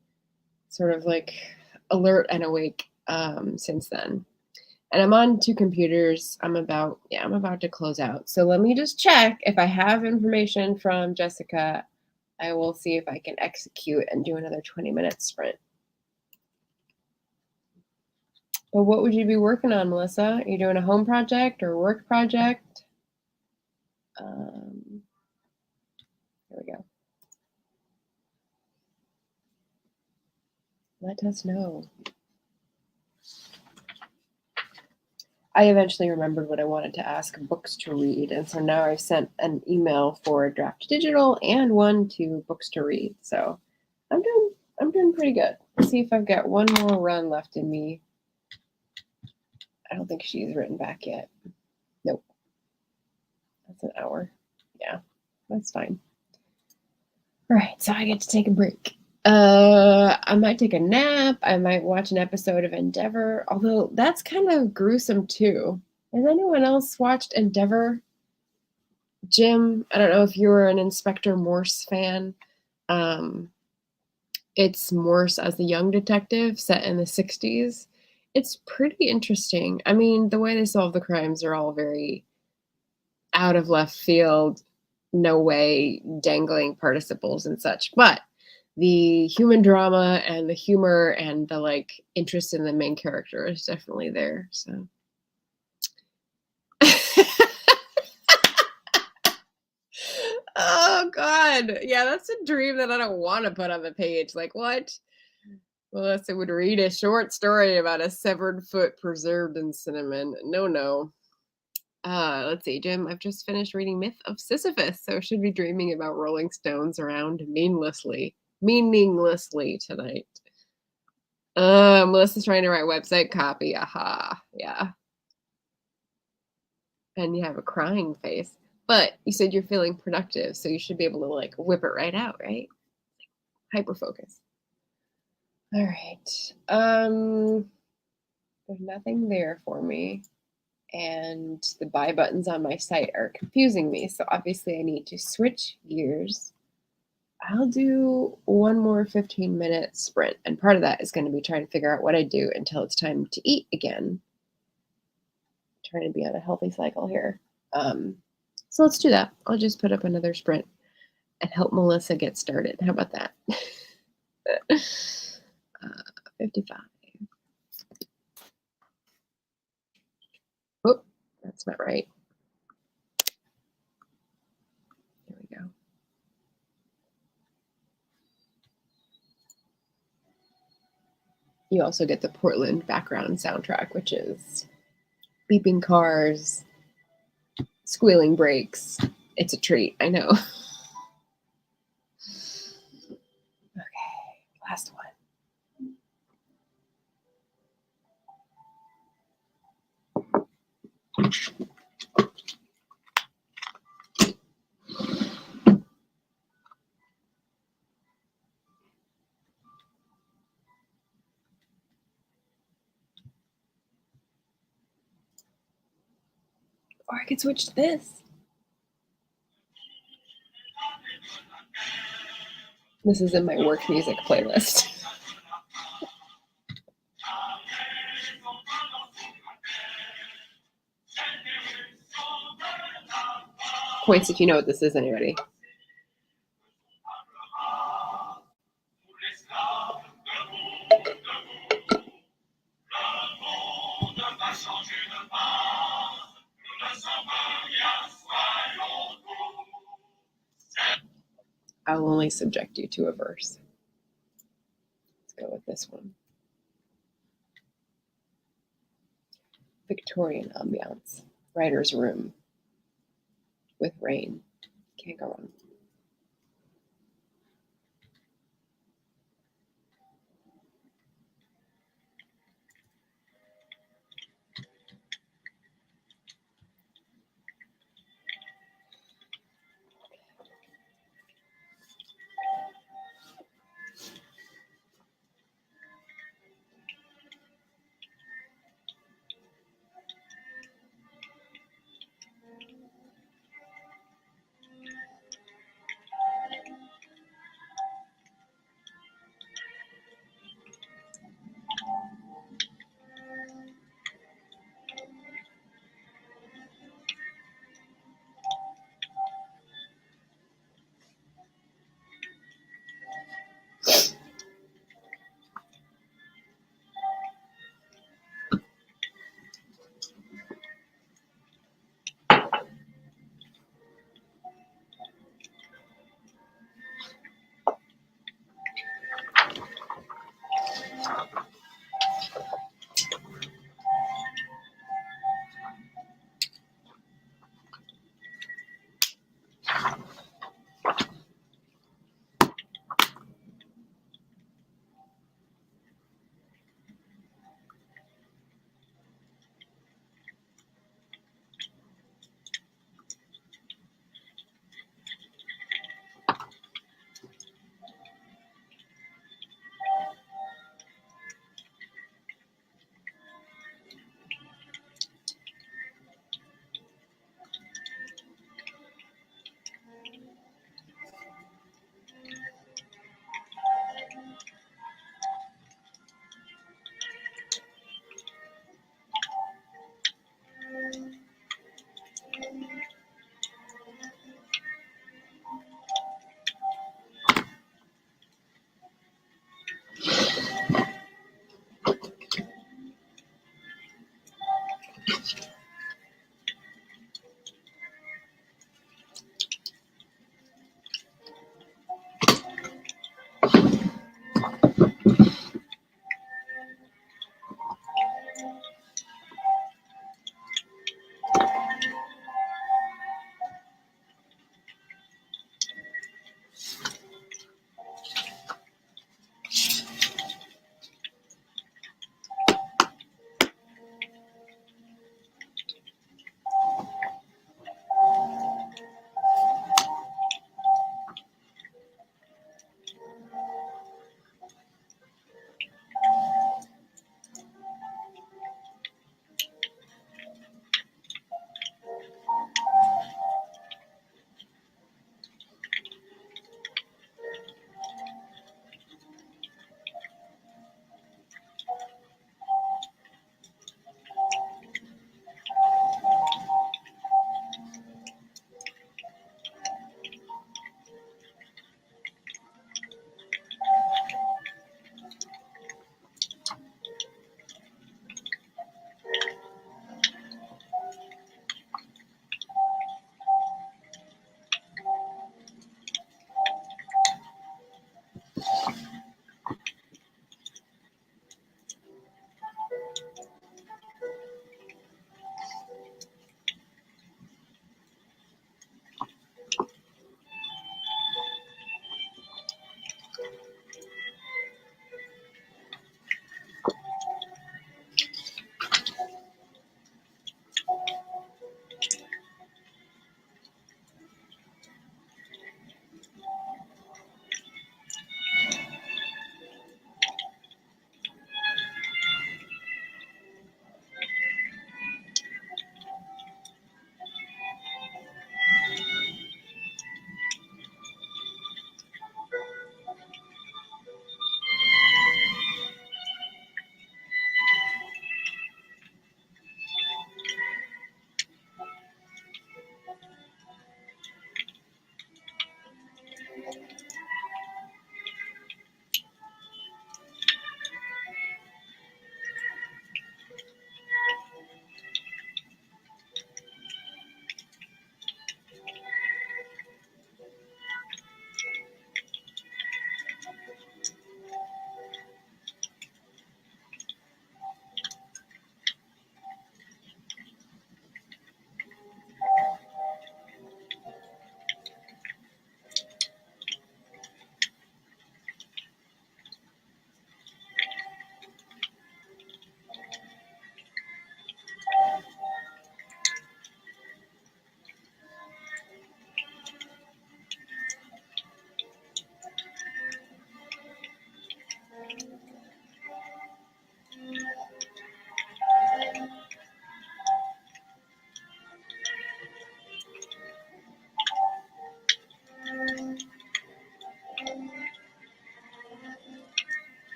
[SPEAKER 1] sort of like alert and awake since then. And I'm on 2 computers. I'm about to close out. So let me just check if I have information from Jessica. I will see if I can execute and do another 20-minute sprint. But what would you be working on, Melissa? Are you doing a home project or work project? Here we go. Let us know. I eventually remembered what I wanted to ask books to read, and so now I've sent an email for Draft Digital and one to Books to Read. So I'm doing pretty good. Let's see if I've got one more run left in me. I don't think she's written back yet. Nope. That's an hour. Yeah, that's fine. All right, so I get to take a break. I might take a nap. I might watch an episode of Endeavor, although that's kind of gruesome too. Has anyone else watched Endeavor? Jim, I don't know if you were an Inspector Morse fan. It's Morse as a young detective set in the 60s. It's pretty interesting. I mean, the way they solve the crimes are all very out of left field, no way, dangling participles and such. But the human drama and the humor and the like interest in the main character is definitely there. So oh god, yeah, that's a dream that I don't want to put on the page. Like, what? Melissa would read a short story about a severed foot preserved in cinnamon. No. Let's see, Jim, I've just finished reading Myth of Sisyphus, so I should be dreaming about rolling stones around meaninglessly tonight. Melissa's trying to write website copy. Aha, yeah. And you have a crying face. But you said you're feeling productive, so you should be able to like whip it right out, right? Hyper focus. All right. There's nothing there for me. And the buy buttons on my site are confusing me. So obviously I need to switch gears. I'll do one more 15-minute sprint. And part of that is going to be trying to figure out what I do until it's time to eat again. I'm trying to be on a healthy cycle here. So let's do that. I'll just put up another sprint and help Melissa get started. How about that? 55. Oh, that's not right. There we go. You also get the Portland background soundtrack, which is beeping cars, squealing brakes. It's a treat, I know. Okay, last one. Or I could switch to this. This is in my work music playlist. Points if you know what this is, anybody. I will only subject you to a verse. Let's go with this one. Victorian ambiance. Writer's room. With rain. Can't go wrong.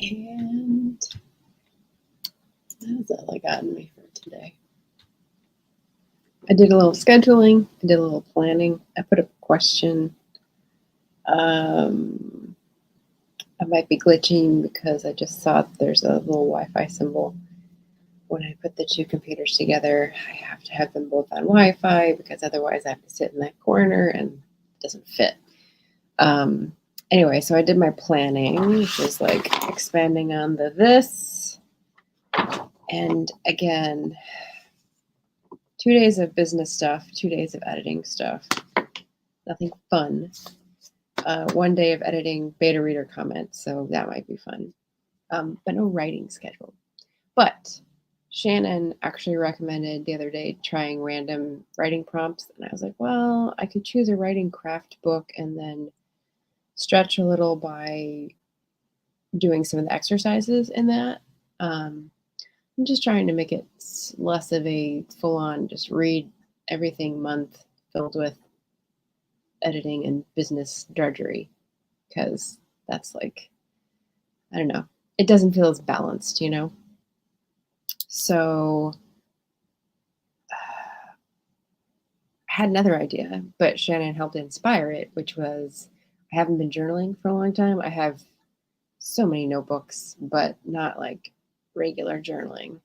[SPEAKER 1] And that's all I got in me for today. I did a little scheduling. I did a little planning. I put a question. I might be glitching because I just saw that there's a little Wi-Fi symbol. When I put the two computers together, I have to have them both on Wi-Fi because otherwise I have to sit in that corner and it doesn't fit. Anyway, so I did my planning, which is like expanding on the this. And again, 2 days of business stuff, 2 days of editing stuff. Nothing fun. 1 day of editing beta reader comments, so that might be fun. But no writing schedule. But Shannon actually recommended the other day trying random writing prompts. And I was like, well, I could choose a writing craft book and then stretch a little by doing some of the exercises in that. I'm just trying to make it less of a full-on just read everything month filled with editing and business drudgery, because that's like, I don't know, it doesn't feel as balanced, you know? So I had another idea, but Shannon helped inspire it, which was I haven't been journaling for a long time. I have so many notebooks, but not like regular journaling.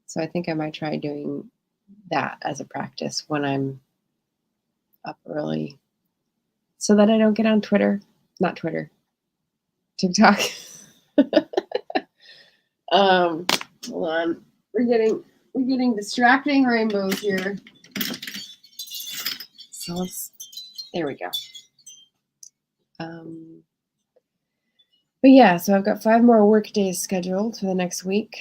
[SPEAKER 1] So I think I might try doing that as a practice when I'm up early so that I don't get on TikTok. Hold on. We're getting distracting rainbows here. So there we go. But yeah, so I've got 5 more work days scheduled for the next week,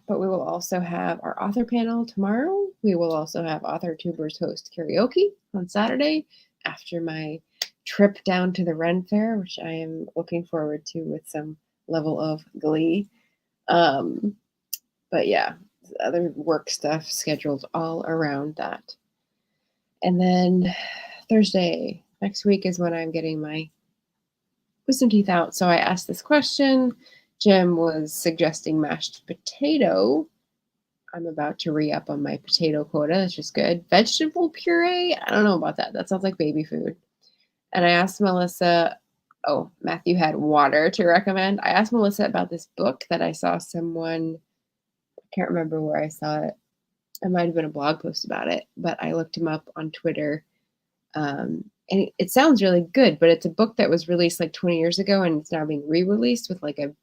[SPEAKER 1] but we will also have our author panel tomorrow. We will also have Author Tubers host karaoke on Saturday after my trip down to the Ren Fair, which I am looking forward to with some level of glee. But yeah, other work stuff scheduled all around that. And then Thursday, next week, is when I'm getting my wisdom teeth out. So I asked this question. Jim was suggesting mashed potato. I'm about to re-up on my potato quota. That's just good. Vegetable puree? I don't know about that. That sounds like baby food. And I asked Melissa, Matthew had water to recommend. I asked Melissa about this book that I saw someone, I can't remember where I saw it. It might have been a blog post about it, but I looked him up on Twitter. And it sounds really good, but it's a book that was released like 20 years ago and it's now being re-released with like a,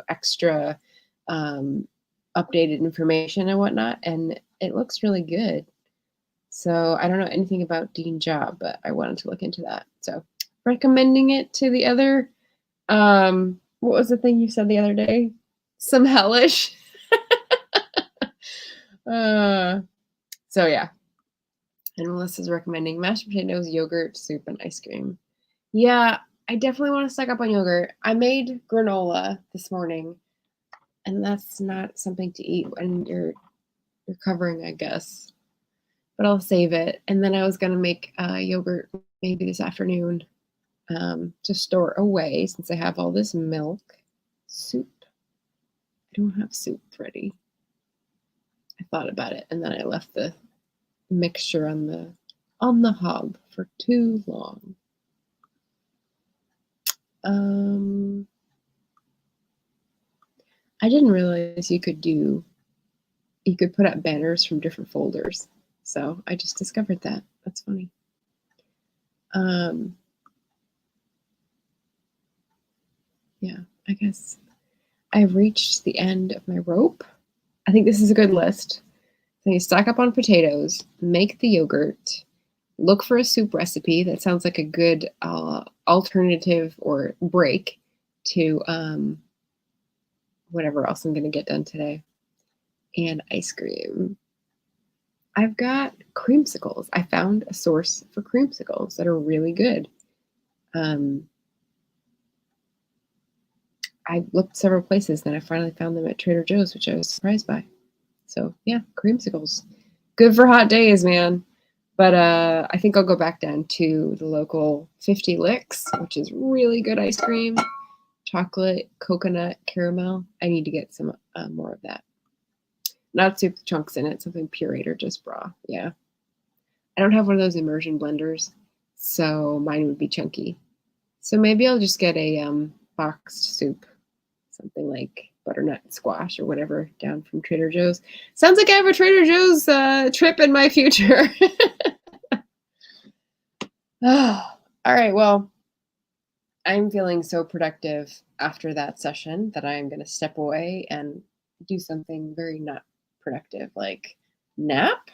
[SPEAKER 1] extra updated information and whatnot. And it looks really good. So I don't know anything about Dean Job, but I wanted to look into that. So recommending it to the other, what was the thing you said the other day? Some hellish. So yeah. And Melissa's recommending mashed potatoes, yogurt, soup, and ice cream. Yeah, I definitely want to stock up on yogurt. I made granola this morning, and that's not something to eat when you're recovering, I guess. But I'll save it. And then I was going to make yogurt maybe this afternoon to store away since I have all this milk. Soup. I don't have soup ready. I thought about it, and then I left the mixture on the hob for too long. I didn't realize you could put up banners from different folders. So I just discovered that. That's funny. Yeah, I guess I've reached the end of my rope. I think this is a good list. So you stock up on potatoes, make the yogurt, look for a soup recipe. That sounds like a good alternative or break to whatever else I'm going to get done today. And ice cream. I've got creamsicles. I found a source for creamsicles that are really good. I looked several places, then I finally found them at Trader Joe's, which I was surprised by. So yeah, creamsicles. Good for hot days, man. But I think I'll go back down to the local 50 Licks, which is really good ice cream. chocolate coconut caramel. I need to get some more of that. Not soup chunks in it, something pureed or just raw. Yeah. I don't have one of those immersion blenders, so mine would be chunky. So maybe I'll just get a boxed soup, something like butternut squash or whatever down from Trader Joe's. Sounds like I have a Trader Joe's trip in my future. Oh, all right, well, I'm feeling so productive after that session that I'm going to step away and do something very not productive, like nap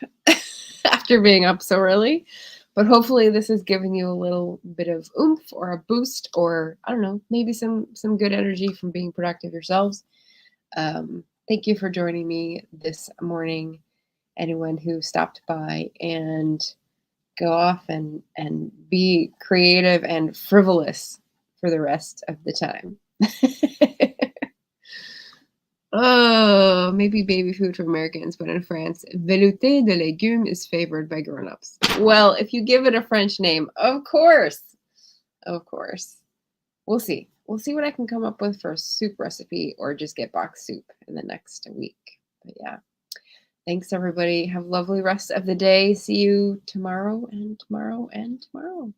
[SPEAKER 1] after being up so early. But hopefully this has given you a little bit of oomph or a boost, or I don't know, maybe some good energy from being productive yourselves. Thank you for joining me this morning, anyone who stopped by, and go off and be creative and frivolous for the rest of the time. Oh, maybe baby food for Americans, but in France, velouté de légumes is favored by grown-ups. Well, if you give it a French name, of course. Of course. We'll see. We'll see what I can come up with for a soup recipe, or just get boxed soup in the next week. But yeah. Thanks, everybody. Have a lovely rest of the day. See you tomorrow and tomorrow and tomorrow.